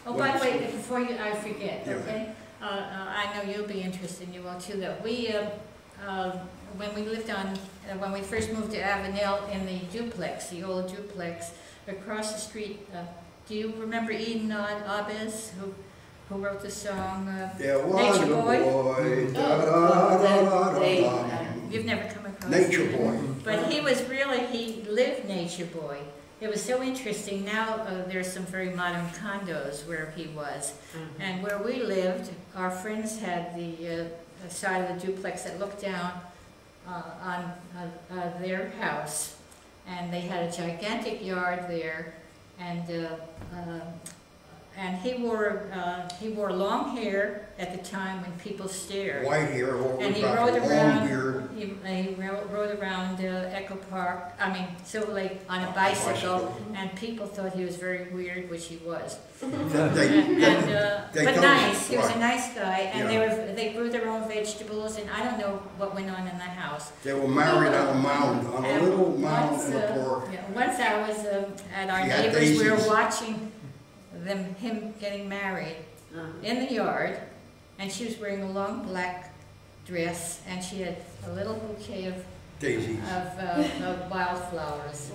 Oh, by the way, before I forget, Yeah. okay? I know you'll be interested, you will too, that we, when we lived when we first moved to Avenel in the duplex, the old duplex, across the street, do you remember Eden Abes, who wrote the song, There was Nature a Boy? boy. Da-da-da-da-da-da. You've never come across Nature it. Boy. But he lived Nature Boy. It was so interesting. Now there's some very modern condos where he was. And where we lived, our friends had the side of the duplex that looked down on their house. And they had a gigantic yard there. And and he wore long hair at the time when people stared. White hair, all And he back, rode long around, beard. he rode around Echo Park, Silver Lake on a bicycle, and people thought he was very weird, which he was. But nice, he was a nice guy, and they grew their own vegetables, and I don't know what went on in the house. They were married on a mound, on a little mound in the park. Once I was at our She had neighbors, we were daisies. watching him getting married in the yard, and she was wearing a long black dress, and she had a little bouquet of Daisies. wildflowers.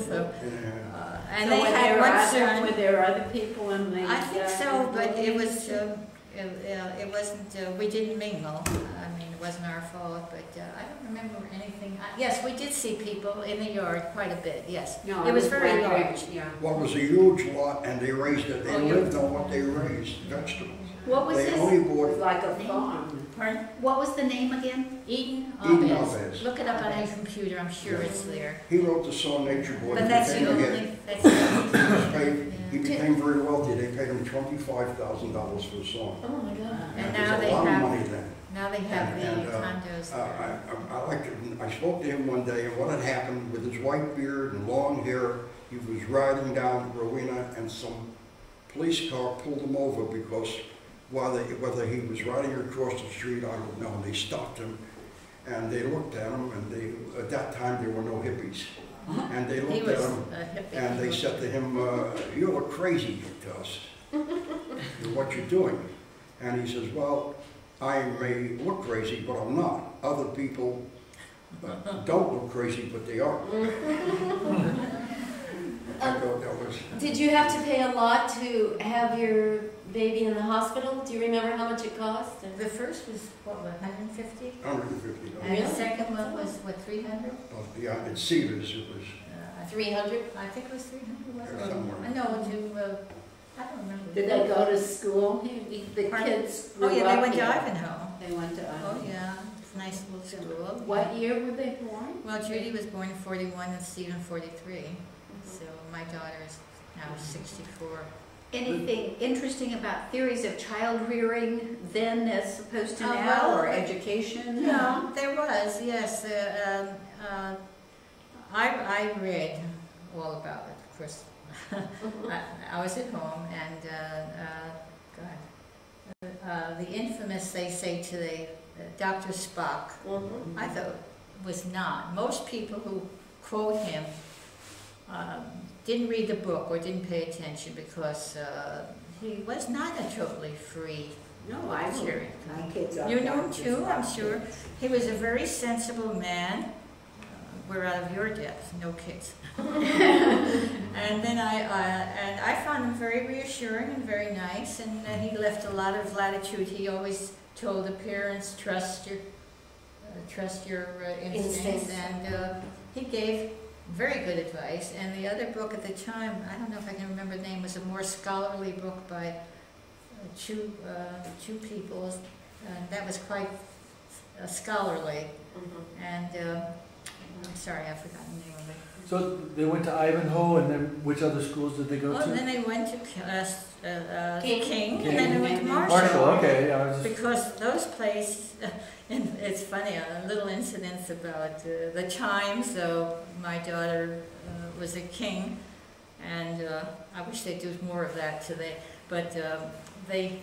So, Yeah. and they had one son. Were there other people in the? I think so, but it was it wasn't. We didn't mingle. I mean, it wasn't our fault, but I don't remember anything. Yes, we did see people in the yard quite a bit. Yes, No, it was very wondering, large. Yeah. Well, it was a huge lot, and they raised it, they Oh, yeah. lived on what they raised, vegetables. What was They his, only It was bought like a farm. Pardon? what was the name again? Eden Eden Alves. Alves. Look it up on your computer. I'm sure it's there. He wrote the song Nature Boy. But that's He the became a only. hit. That's the only. He was paid- He Yeah. became very wealthy, they paid him $25,000 for the song. Oh my God. And That now was they a lot of have. money then. Now they have the And, condos. I spoke to him one day, and what had happened with his white beard and long hair, he was riding down Rowena, and some police car pulled him over because whether he was riding across the street, I don't know, and they stopped him, and they looked at him, and at that time there were no hippies, and they He looked was at him, a hippie. and they said to him, "You look crazy to us, what you're doing." And he says, "Well, I may look crazy, but I'm not. Other people don't look crazy, but they are." I thought that was, Did you have to pay a lot to have your baby in the hospital? Do you remember how much it cost? The first was, what, 150? $150. And the second one was, what, 300? Yeah, at Cedars, it was 300? I think it was 300, was Or it? somewhere. No, I don't remember. Did they go to school? The Pardon? kids Oh, grew yeah, they up went to here. Ivanhoe. They went to Oh, Ivanhoe. yeah, it's a nice little school. What year were they born? Well, Judy was born in 41 and Stephen 43, so my daughter is now 64. Anything interesting about theories of child rearing then as opposed to Oh, now, well, or education? No, there was, yes. I read all about it, of course. I was at home, and the infamous, they say today, Dr. Spock, I thought was not. Most people who quote him didn't read the book or didn't pay attention because he was not a totally free. No, I Sure. hear my kids are. You know him Dr. too, I'm Spock sure. kids. He was a very sensible man. We're out of your depth, no kids. And then I found him very reassuring and very nice, and he left a lot of latitude. He always told the parents, trust your instincts, Instincts. and he gave very good advice. And the other book at the time, I don't know if I can remember the name, was a more scholarly book by two people, and that was quite scholarly. And I'm sorry, I've forgotten the name of it. So they went to Ivanhoe, and then which other schools did they go Oh, to? and then they went to King, King. and then they went to Marshall, Marshall. okay, yeah, I was just, Because those places, and it's funny, a little incidents about the chimes. So my daughter was a King, and I wish they'd do more of that today. But they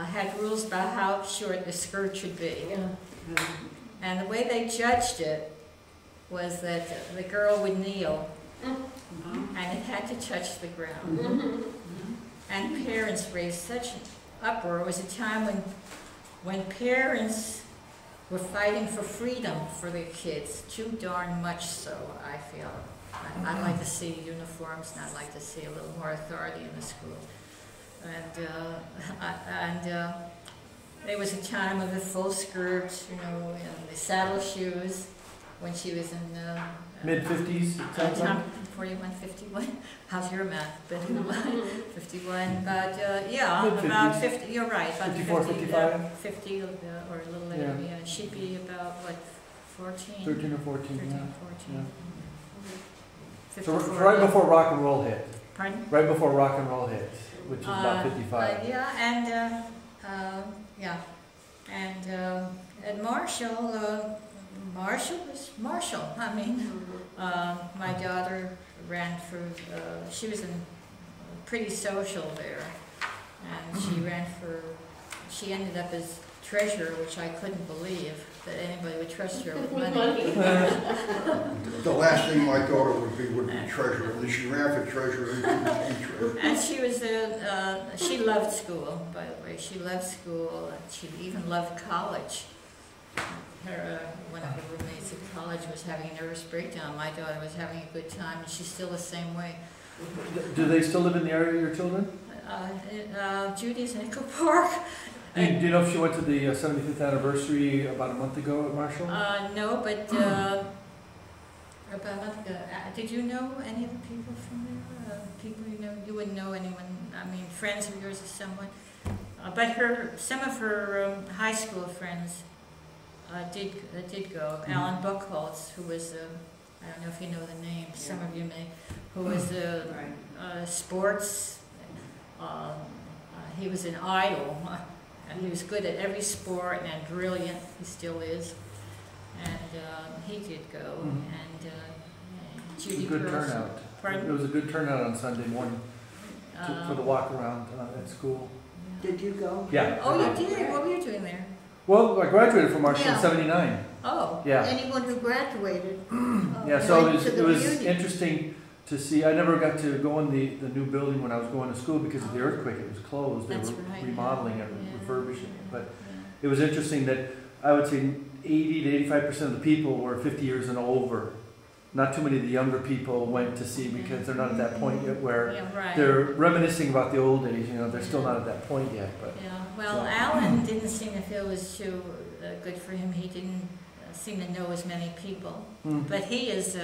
had rules about how short the skirt should be. And the way they judged it was that the girl would kneel, and it had to touch the ground. And parents raised such an uproar. It was a time when parents were fighting for freedom for their kids, too darn much so, I feel. I'd like to see uniforms, and I'd like to see a little more authority in the school. And there was a time of the full skirts, you know, and the saddle shoes when she was in mid-50s, it sounds like? 41, 51. How's your math? 51, but yeah, Mid-50s. about 50. You're right, about 54, 50, 55? 50 or a little later. Yeah. Yeah, she'd be about what, 14? 13 or 14, 13, yeah. 14. Yeah. Mhm. So 54. right before rock and roll hit. Pardon? Right before rock and roll hits, which is about 55. And Marshall, Marshall was Marshall. I mean, my daughter ran for, she was pretty social there, and she ran for, she ended up as treasurer, which I couldn't believe that anybody would trust her with money. The last thing my daughter would be treasurer, and she ran for treasurer and became treasurer. And she was she loved school, by the way. She loved school, and she even loved college. One of her roommates at college was having a nervous breakdown. My daughter was having a good time, and she's still the same way. Do they still live in the area, your children? Judy's in Echo Park. Do you know if she went to the 75th anniversary about a month ago at Marshall? No, but about a month ago. Did you know any of the people from there? People you know? You wouldn't know anyone. I mean, friends of yours or someone. But some of her high school friends did go. Alan Buchholz, who was I don't know if you know the name. Some of you may. Who was sports. He was an idol. And he was good at every sport and brilliant. He still is. And he did go. And Judy. It was a good turnout. Pardon? It was a good turnout on Sunday morning for the walk around at school. Did you go? Yeah. Oh, you did? What were you doing there? Well, I graduated from Marshall in Yeah. '79. Oh. Yeah. Anyone who graduated. Yeah. So went to it the was reunion. interesting to see. I never got to go in the new building when I was going to school because of the earthquake. It was closed. They That's were right, remodeling it, yeah. refurbishing it. But it was interesting that I would say 80 to 85% of the people were 50 years and over. Not too many of the younger people went to see because they're not at that point yet where Yeah, right. they're reminiscing about the old days. You know, they're still not at that point yet. But Yeah, well, So- Alan didn't seem to feel it was too good for him. He didn't seem to know as many people. But he is,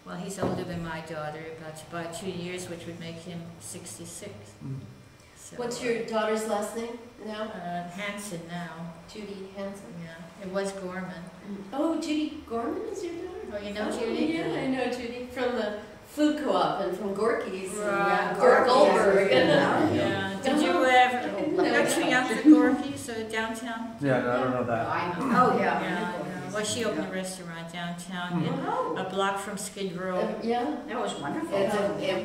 well, he's older than my daughter, about 2 years, which would make him 66. So, What's your daughter's last name now? Hanson now. Judy Hanson. Yeah, it was Gorman. Oh, Judy Gorman is your daughter? Oh, you know Judy? Yeah, I know Judy from the food co-op and from Gorky's. Right. Gork Goldberg. Yeah. Did you ever? You're too young for Gorky's downtown. yeah, no, I don't know that. Oh, yeah. Yeah. Well, she opened a restaurant downtown, a block from Skid Row. Yeah. That was wonderful. It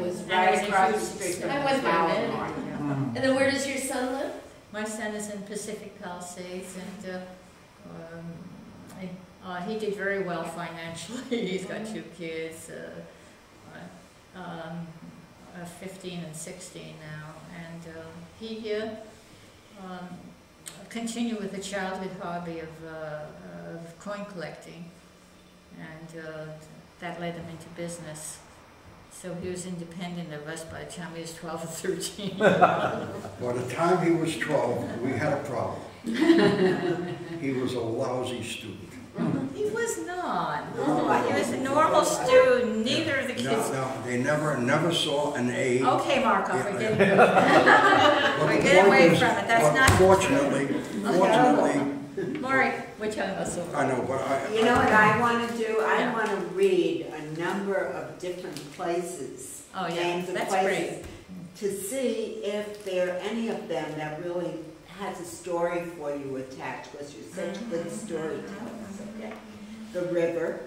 was And right it was a across the huge street from I the went there, Flower man. Mart. And then where does your son live? My son is in Pacific Palisades, and he did very well financially. He's got 2 kids, 15 and 16 now, and he continued with the childhood hobby of coin collecting, and that led him into business. So he was independent of us by the time he was 12 or 13. By the time he was 12, we had a problem. He was a lousy student. He was not. No. He was a normal student. Neither of the kids. No, they never saw an A. Okay, Markoff, we're getting, But we're the getting away point is- from it. That's but not. Fortunately, Morrie, we're telling us over. I know, but You know what I want to do? I Yeah. want to read a number of different places. Oh, yeah, names of that's places, to see if there are any of them that really has a story for you attached, because you're such good storytellers, okay? The river,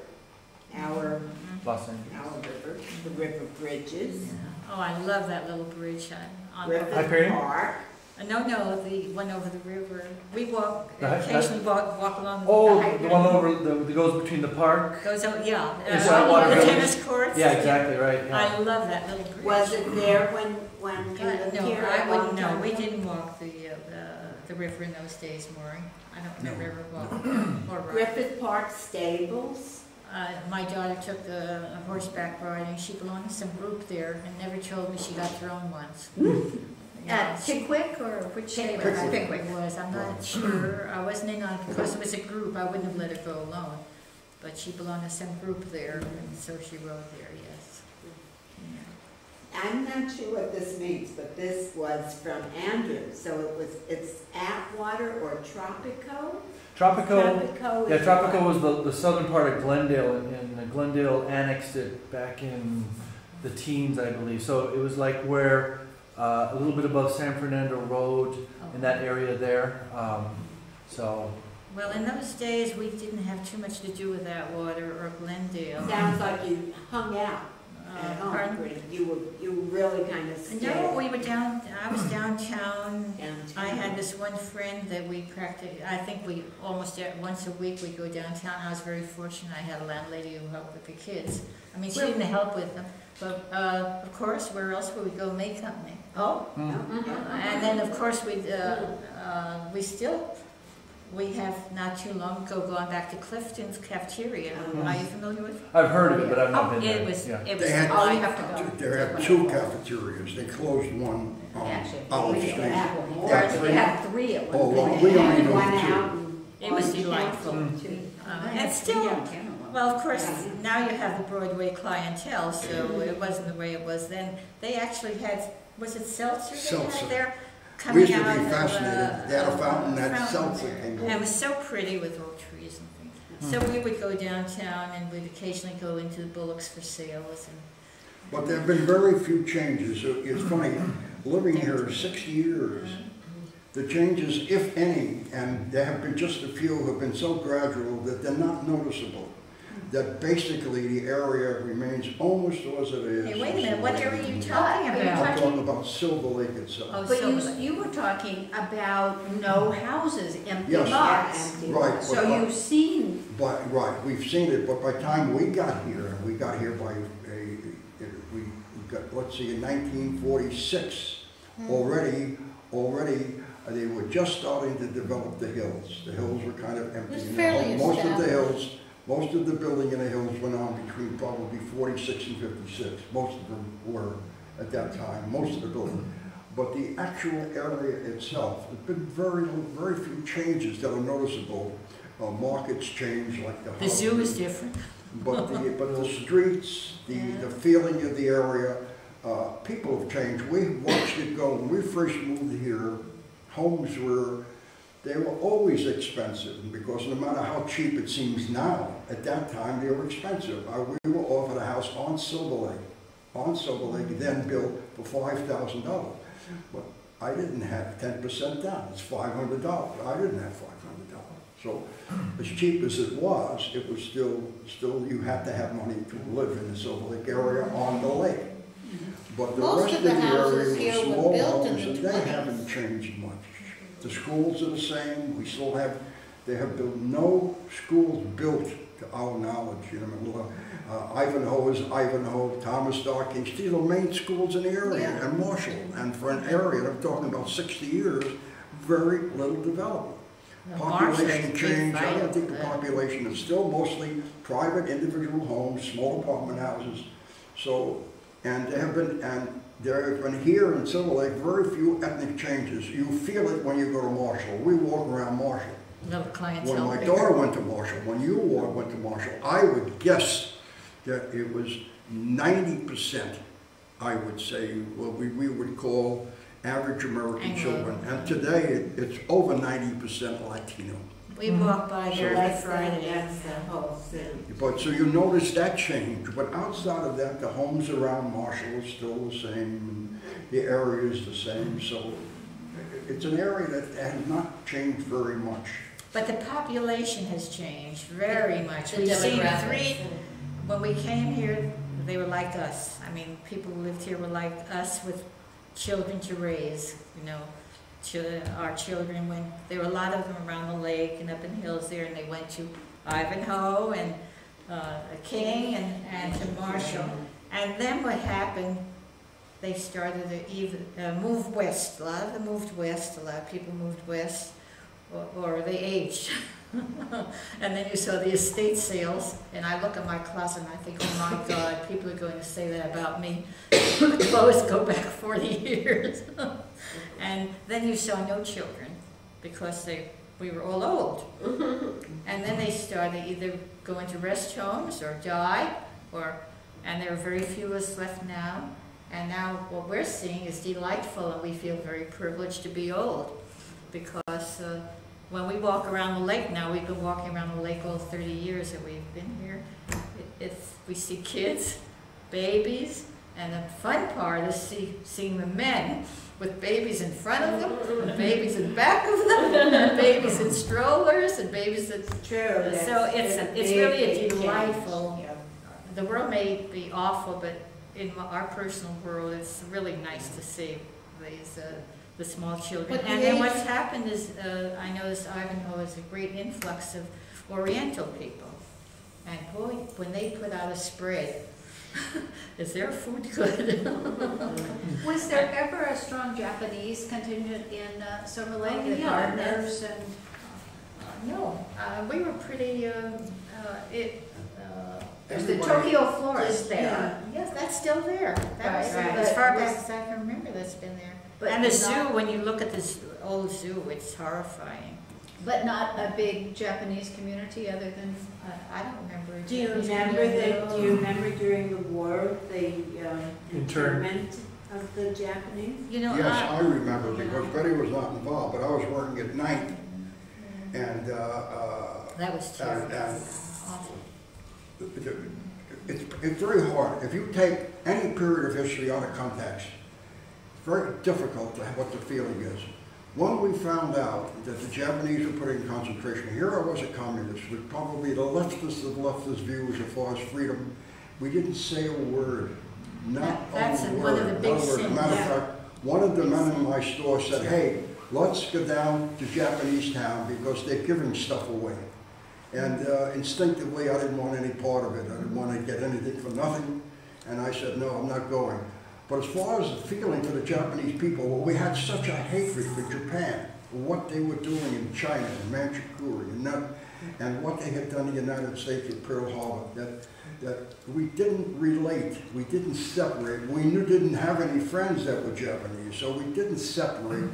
our Los Angeles. river, the river bridges, Oh, I love that little bridge on Hyperion? Griffith Park. No, the one over the river. We walk, The hy- occasionally walk along the Oh, Hyperion. the one over that goes between the park. Goes out, yeah. Is that Water the Village? tennis courts. Yeah, exactly right. Yeah. I love that little bridge. Was it there when you lived No, here? I a long wouldn't know. time We ago? didn't walk the river in those days, Morrie. I don't No. remember ever walking. Or Griffith Park Stables. my daughter took a horseback riding. She belonged to some group there and never told me she got thrown once. At Pickwick or which Pickwick, stable? I think it was. I'm not sure. I wasn't in on it because it was a group. I wouldn't have let her go alone. But she belonged to some group there, and so she rode there, yes. Yeah. I'm not sure what this means, but this was from Andrew, so it's Atwater or Tropico? Tropico. Yeah, is Tropico was the southern part of Glendale, and Glendale annexed it back in the the teens, I believe. So it was like where a little bit above San Fernando Road in that area there. So. Well, in those days, we didn't have too much to do with Atwater or Glendale. Sounds like you hung out at home. Pardon? You really kind of stayed. No, we were down, I was downtown. Downtown. I had this one friend that we practiced, I think we almost once a week we'd go downtown. I was very fortunate. I had a landlady who helped with the kids. I mean, she didn't help with them. But of course, where else would we go? May Company. Oh. And then of course we have not too long ago gone back to Clifton's cafeteria. Are you familiar with it? I've heard of it, but I've not been there. It was, Yeah. it was. They had, Oh, you have to go. they had two cafeterias. They closed one on Olive Street. They had three at one Oh, well, point. we only And know one two. out It was on delightful. Council, too. And still, well, of course, now you have the Broadway clientele, so it wasn't the way it was then. They actually had, was it seltzer they Seltzer. had there? We Coming used to out be of, fascinated. They had a fountain that seltzer there. came And it out. was so pretty with oak trees and things. So we would go downtown and we'd occasionally go into the Bullocks for sales. And But there have been very few changes. It's funny, living here 60 years, the changes, if any, and there have been just a few, have been so gradual that they're not noticeable. That basically the area remains almost as it is. Hey, wait a minute, what area are you talking But- about? I'm talking about Silver Lake itself. Oh, But Silver Lake. you were talking about no houses, empty Yes. lots. Empty Right, lots. So you've seen, But, right, we've seen it, but by the time we got here, and we got here by we got, let's see, in 1946, already, they were just starting to develop the hills. The hills were kind of empty. It's And fairly most of the established. hills, most of the building in the hills went on between probably 46 and 56. Most of them were at that time, most of the building. But the actual area itself, there's been very few changes that are noticeable. Markets change, like The zoo is different. but the streets, the feeling of the area, people have changed. We watched it go. When we first moved here, homes they were always expensive, because no matter how cheap it seems now, at that time they were expensive. We were offered a house on Silver Lake, then built for $5,000. But I didn't have 10% down. It's $500. I didn't have $500. So as cheap as it was still you had to have money to live in the Silver Lake area on the lake. But the Most rest of of the the houses area here was were small built in homes, the and they 20s. haven't changed much. The schools are the same. We still have, they have built no schools built to our knowledge. You know, Ivanhoe is Ivanhoe, Thomas Darkings. These are main schools in the area, Yeah. and Marshall. And for an area, I'm talking about 60 years, very little development. Population change, I don't think the population is still mostly private individual homes, small apartment houses. So, and there have been here in Silver Lake very few ethnic changes. You feel it when you go to Marshall. We walk around Marshall. No clientele. When my there. daughter went to Marshall, when you went to Marshall, I would guess that it was 90%, I would say, what we would call average American Anglo. children. And today, it's over 90% Latino. We walk by So there that's every Friday. that's the whole thing. But so you notice that change, but outside of that, the homes around Marshall are still the same, and the area is the same, so it's an area that has not changed very much. But the population has changed very much. The We've seen demographics. when we came here, they were like us. I mean, people who lived here were like us with children to raise, you know. Our children, when there were a lot of them around the lake and up in the hills there, and they went to Ivanhoe and King and to Marshall. And then what happened, they started to move west. A lot of them moved west, a lot of people moved west, or they aged. And then you saw the estate sales, and I look at my closet and I think, oh my God, people are going to say that about me. My clothes go back 40 years. And then you saw no children, because we were all old. And then they started either going to rest homes or die, and there are very few of us left now. And now what we're seeing is delightful, and we feel very privileged to be old, because when we walk around the lake now, we've been walking around the lake all 30 years that we've been here. We see kids, babies, And the fun part is seeing the men with babies in front of them, and babies in back of them, and babies in strollers, and babies that. True. So it's really a delightful. The world may be awful, but in our personal world, it's really nice to see these the small children. And then what's happened is I noticed Ivanhoe is a great influx of Oriental people, and boy, when they put out a spread. Is their food good? Was there ever a strong Japanese contingent in Silver Lake, the gardeners and? No, we were pretty. There's the Tokyo florist there. Yes, that's still there. That was, Right. as far back as I can remember, that's been there. But And the zoo, when you look at this old zoo, it's horrifying. But not a big Japanese community other than. I don't remember. Do you remember during the war the internment of the Japanese? You know, Yes, I remember, because Betty was not involved, but I was working at night, and that was terrible. Awful. it's very hard. If you take any period of history out of context, it's very difficult to have what the feeling is. When we found out that the Japanese were put in concentration, here I was a communist with probably the leftist of leftist views as far as freedom. We didn't say a word, not That's a word. one of the big As a sins. matter of fact, one of the men in my store said, "Hey, let's go down to Japanese town because they're giving stuff away." And instinctively, I didn't want any part of it. I didn't want to get anything for nothing. And I said, no, I'm not going. But as far as the feeling for the Japanese people, well, we had such a hatred for Japan, for what they were doing in China, in Manchukuo, and what they had done in the United States with Pearl Harbor, that we didn't relate, we didn't separate. We didn't have any friends that were Japanese, so we didn't separate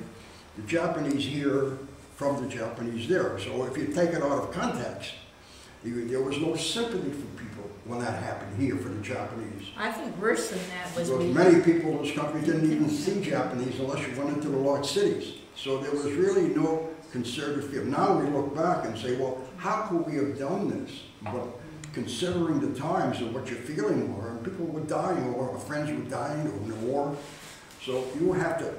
the Japanese here from the Japanese there. So if you take it out of context, there was no sympathy for people when that happened here for the Japanese. I think worse than that was Because many people in this country didn't even see Japanese unless you went into the large cities. So there was really no concerted feeling. Now we look back and say, well, how could we have done this? But considering the times and what your feeling were, and people were dying, or our friends were dying, or in the war. So you have to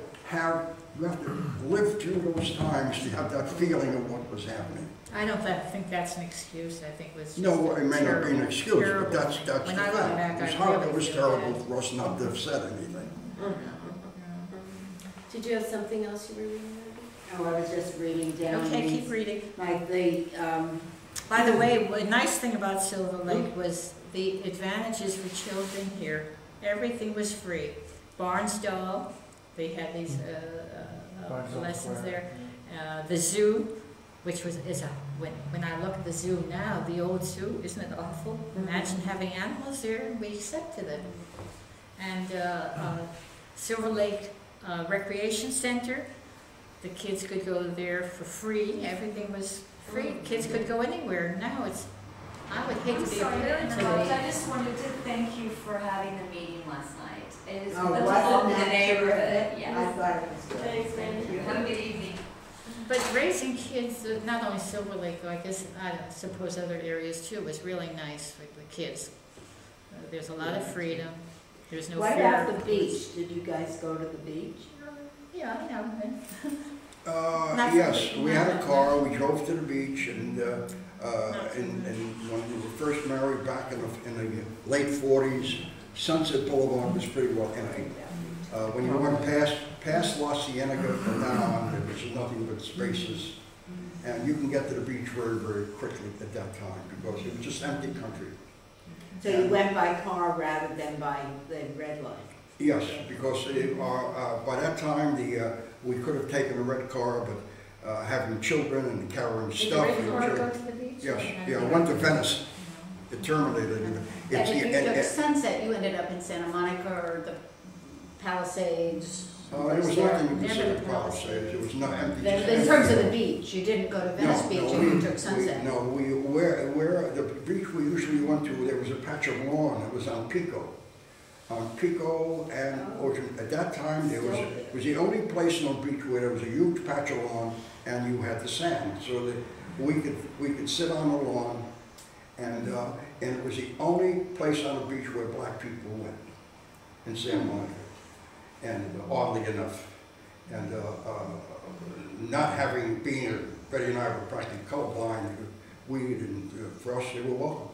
live through those times to have that feeling of what was happening. I don't think that's an excuse. I think it was just No, it may not be an excuse, terrible. but that's the When I look back, fact. I It was really feel terrible bad. for us not to have said anything. Did you have something else you were reading? Oh, I was just reading down. Okay, these, keep reading. like the, By the way, a nice thing about Silver Lake was the advantages for children here. Everything was free. Barnsdall, they had these lessons there. The zoo, which when I look at the zoo now, the old zoo, isn't it awful? Imagine having animals there, and we accepted it. And Silver Lake Recreation Center, the kids could go there for free. Everything was free. Kids could go anywhere. Now I would hate to be a parent today. I just wanted to thank you for having the meeting last night. It is oh, good to wasn't open the that neighborhood. terrific? I Yes. thought it was good. Thanks, Thank you. Have a good evening. But raising kids, not only Silver Lake, though, I guess I suppose other areas too, was really nice for the kids. There's a lot of freedom. There's no What fear. about the beach? Did you guys go to the beach? Yeah, I have been. Yes, we had a car, we drove to the beach, and when we were first married back in the late 40s, Sunset Boulevard was pretty well empty. When you went past La Cienega and down, there was nothing but spaces. And you can get to the beach very, very quickly at that time because it was just empty country. So you went by car rather than by the red line? Yes, because by that time we could have taken a red car, but having children and carrying Did stuff. the red car go to the beach? Yes, yeah, I went to Venice. It terminated. And if you took Sunset, you ended up in Santa Monica or the Palisades. There was nothing in Never Pacific the Palisades. It was not empty. In terms of the beach, you didn't go to Venice Beach, you took Sunset. Where the beach we usually went to, there was a patch of lawn. It was on Pico. On Pico and Ocean. At that time, it was the only place on the beach where there was a huge patch of lawn and you had the sand, so that we could sit on the lawn, and it was the only place on the beach where black people went. in Santa Monica. And oddly enough, and not having been, Betty and I were practically colorblind, weed, and for us they were welcome.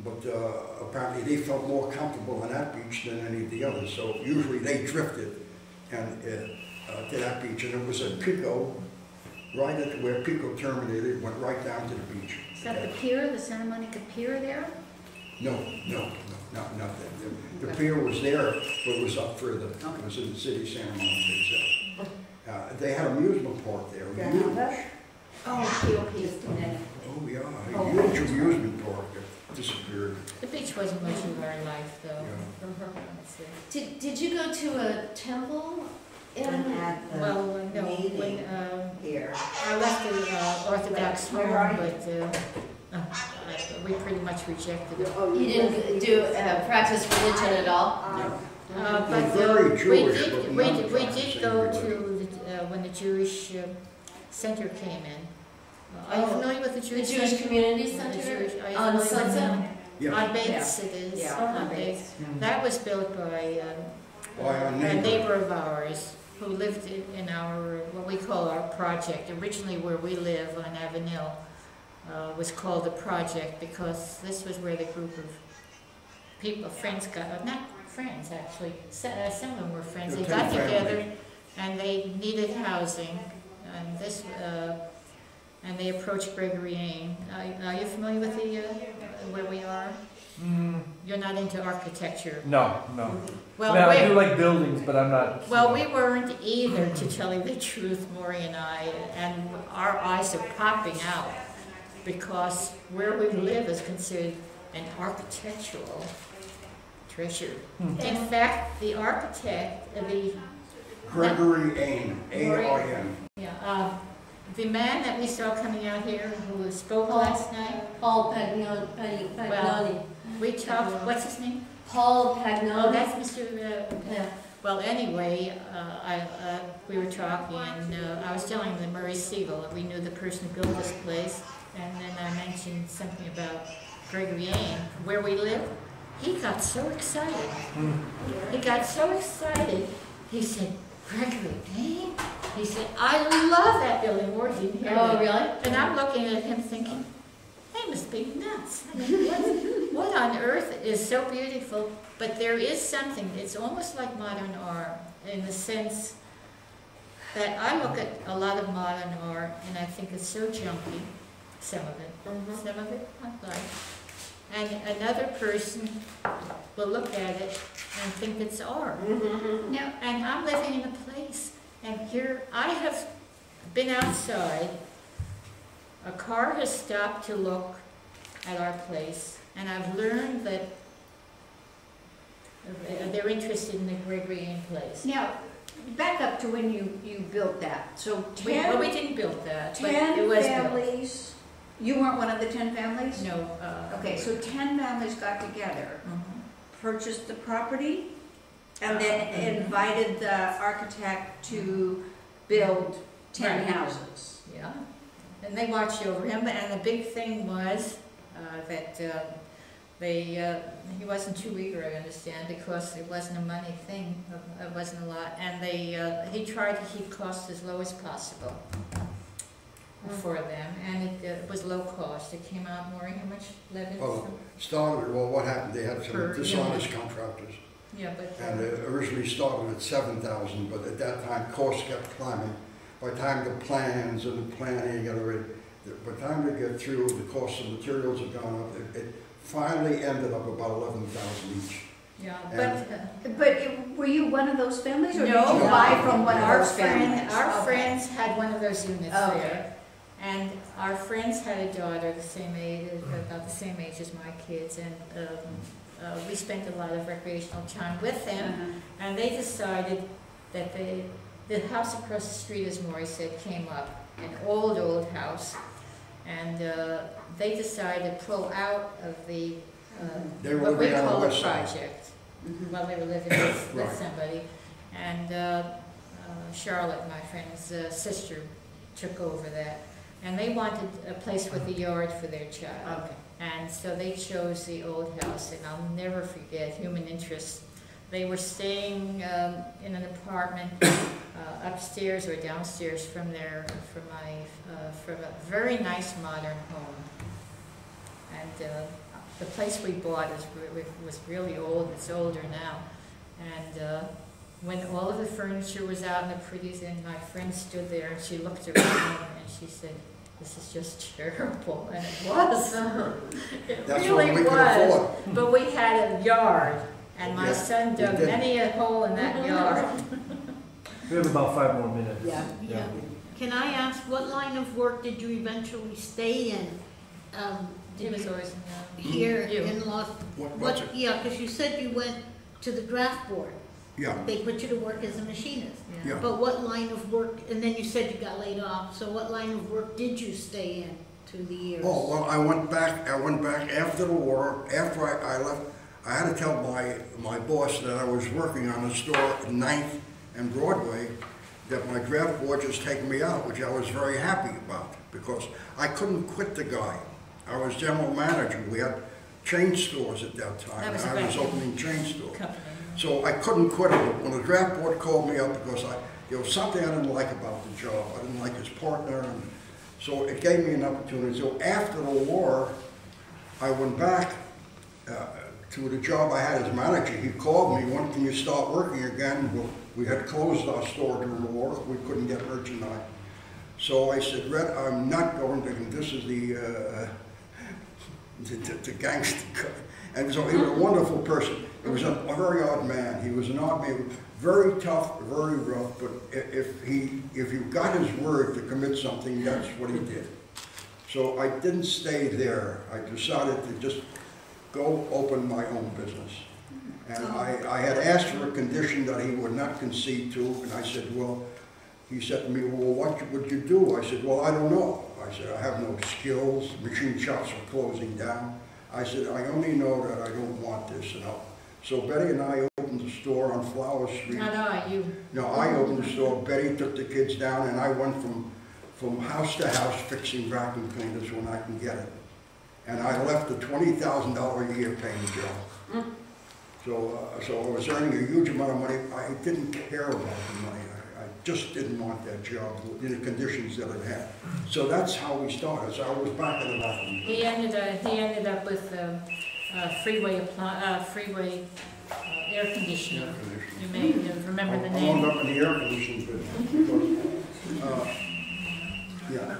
But apparently they felt more comfortable on that beach than any of the others, so usually they drifted and to that beach, and it was at Pico, right at where Pico terminated, went right down to the beach. Is that the pier, the Santa Monica Pier there? No, not that. The pier was there, but it was up further. It was in the city of Santa Monica itself. They had an amusement park there. Oh, POP. Oh, yeah, a huge amusement park that disappeared. The beach wasn't much of our life, though. Yeah. Did you go to a temple? Well, no, when Here. I left the Orthodox Where home, are you? but we pretty much rejected it. You didn't do practice religion at all? But very Jewish, but we not did practicing go religion. to when the Jewish center came in. Are you familiar with the The Jewish Jewish Community The Center Jewish- are you on familiar with Sunset? Yeah, On Bates it is. Yeah, on on Bates. Bates. That was built by our a neighbor. neighbor of ours who lived in our, what we call our project. Originally where we live on Avenel was called the project because this was where the group of people, friends got, not friends actually, some of them were friends. They got together and they needed housing and this, and they approached Gregory Ain. Are you familiar with the, where we are? You're not into architecture. No. Well, I do like buildings, but I'm not. well, we weren't either, to tell you the truth, Morrie and I, and our eyes are popping out because where we live is considered an architectural treasure. In fact, the architect, Gregory Ain, A-I-N. the man that we saw coming out here who spoke last night, Paul Pagnoni. we talked, what's his name? Paul Pagnoni. Oh, that's Mr. Yeah. Well, anyway, we were talking, and I was telling the Murray Siegel that we knew the person who built this place, and then I mentioned something about Gregory Ain, where we live. He got so excited. He got so excited. He said, Gregory Ain? He said, I love that building. Or didn't hear Oh, that. really? And I'm looking at him thinking, they must be nuts. I mean, what on earth is so beautiful? But there is something, it's almost like modern art in the sense that I look at a lot of modern art and I think it's so junky, some of it. Some of it I like. And another person will look at it and think it's art. Now, And I'm living in a place, and here I have been outside. A car has stopped to look at our place, and I've learned that they're interested in the Gregory Ain place. now, back up to when you built that. So We 10, didn't build that, but 10 it was built. families, you weren't one of the 10 families? No. Okay, so 10 families got together, purchased the property, and then invited the architect to build 10 Right. houses. Yeah, and they watched over him, and the big thing was that he wasn't too eager, I understand, because it wasn't a money thing, it wasn't a lot, and he tried to keep costs as low as possible for them, and it was low cost. It came out, Morrie, how much? 11? What happened, they had some Per dishonest contractors. Yeah, but... And it originally started at 7,000, but at that time, costs kept climbing. By the time the plans and the planning and everything, by the time they get through, the cost of materials have gone up. It finally ended up about 11,000 each. Yeah, And- But were you one of those families, or did No, you buy from one of our those families? Our Okay. friends had one of those units Okay. there, and our friends had a daughter the same age, about the same age as my kids, and we spent a lot of recreational time with them, and they decided that the house across the street, as Morrie said, came up, an old house, and they decided to pull out of the They were what we living on the call a west side. project, while they were living with Right. somebody. And Charlotte, my friend's sister, took over that. And they wanted a place with a yard for their child. Okay. And so they chose the old house, and I'll never forget human interest. they were staying in an apartment upstairs or downstairs from from a very nice modern home. And the place we bought was really old. It's older now. And when all of the furniture was out in the pretties, and my friend stood there and she looked around and she said, "This is just terrible," and it was. It That's really what we could was. afford. But we had a yard, and my Yeah, son we dug did. many a hole in that yard. We have about 5 more minutes. Yeah. Yeah. Can I ask, what line of work did you eventually stay in? He was always Here You. in Los, What's it? yeah, because you said you went to the draft board. Yeah, They put you to work as a machinist. yeah. yeah. But what line of work, and then you said you got laid off, so what line of work did you stay in through the years? Oh, well, I went back after the war. After I left, I had to tell my boss that I was working on a store at 9th and Broadway, that my draft board just taken me out, which I was very happy about, because I couldn't quit the guy. I was general manager. We had chain stores at that time. That was and I was right. opening chain stores. Company. So I couldn't quit it. When the draft board called me up, because there was something I didn't like about the job. I didn't like his partner, and so it gave me an opportunity. So after the war, I went back to the job I had as manager. He called me, "When can you start working again?" Well, we had closed our store during the war. We couldn't get merchandise. So I said, "Red, I'm not going to." This is the gangster guy. And so he was a wonderful person. He was a very odd man. He was an odd man, very tough, very rough, but if you got his word to commit something, that's what he did. So I didn't stay there. I decided to just go open my own business. And I had asked for a condition that he would not concede to, and I said, well, he said to me, "Well, what would you do?" I said, "Well, I don't know." I said, "I have no skills. Machine shops are closing down." I said, "I only know that I don't want this." So Betty and I opened the store on Flower Street. No, I opened the store. Betty took the kids down, and I went from house to house fixing vacuum cleaners when I can get it. And I left a $20,000 a year paying job. So I was earning a huge amount of money. I didn't care about the money. I just didn't want that job in the conditions that it had. So that's how we started. So I was back in the bottom. He ended up with freeway air conditioning. You may remember the I name. wound up in the air conditioning business because, yeah.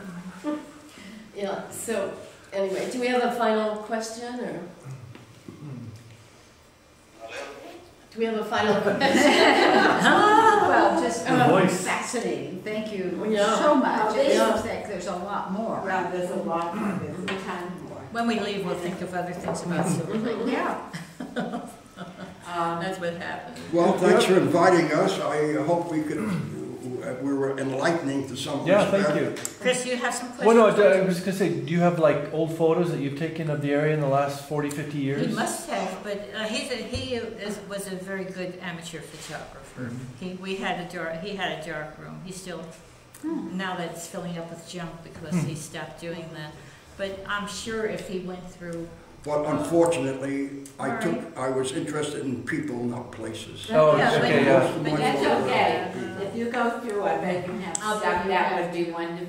Yeah, so, anyway, do we have a final question, or? Do we have a final question? Well, just Good voice. fascinating. Thank you Yeah. so much. It Yeah. seems like there's a lot more. Well, there's a lot more, there's a ton more. When we leave, we'll think of other things about Silver Lake. Yeah. That's what happened. Well, thanks for inviting us. I hope we were enlightening to some Yeah, respect. thank you. Chris, you have some questions? Well, no, I was going to say, do you have like old photos that you've taken of the area in the last 40, 50 years? He must have, but he was a very good amateur photographer. Mhm. He had a dark room. He still, now that it's filling up with junk because he stopped doing that. But I'm sure if he went through. But unfortunately, I was interested in people, not places. Oh, Yeah, okay, but- yeah. but That's you- okay. If you go through, I bet you have I'll stuff do that that. would be wonderful.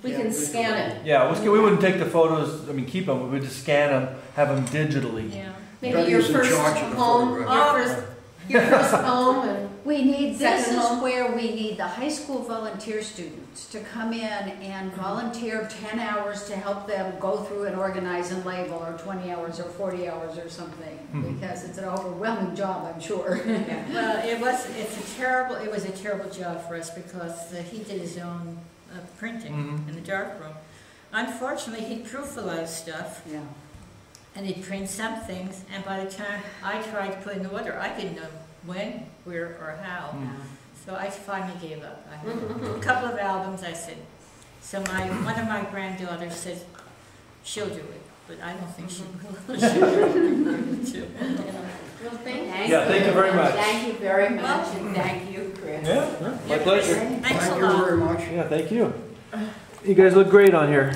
We can scan it. Yeah, we wouldn't take the photos, I mean, keep them, we would just scan them, have them digitally. Yeah. Maybe Betty your is in first charge of the home, photograph. your first home, and We need, this Second is home. where we need the high school volunteer students to come in and volunteer 10 hours to help them go through and organize and label, or 20 hours or 40 hours or something, because it's an overwhelming job, I'm sure. Well, it was a terrible job for us because he did his own printing in the darkroom. Unfortunately, he'd proof a lot of stuff. Yeah. And he'd print some things, and by the time I tried to put in order, I didn't know when, where, or how. So I finally gave up. I had a couple of albums. I said, so one of my granddaughters said she'll do it, but I don't think she will. well, thank Thank Thank you very much. Thank you very much, and thank you, Chris. Yeah, my pleasure. Thanks Thank a you lot. very much. Yeah, thank you. You guys look great on here.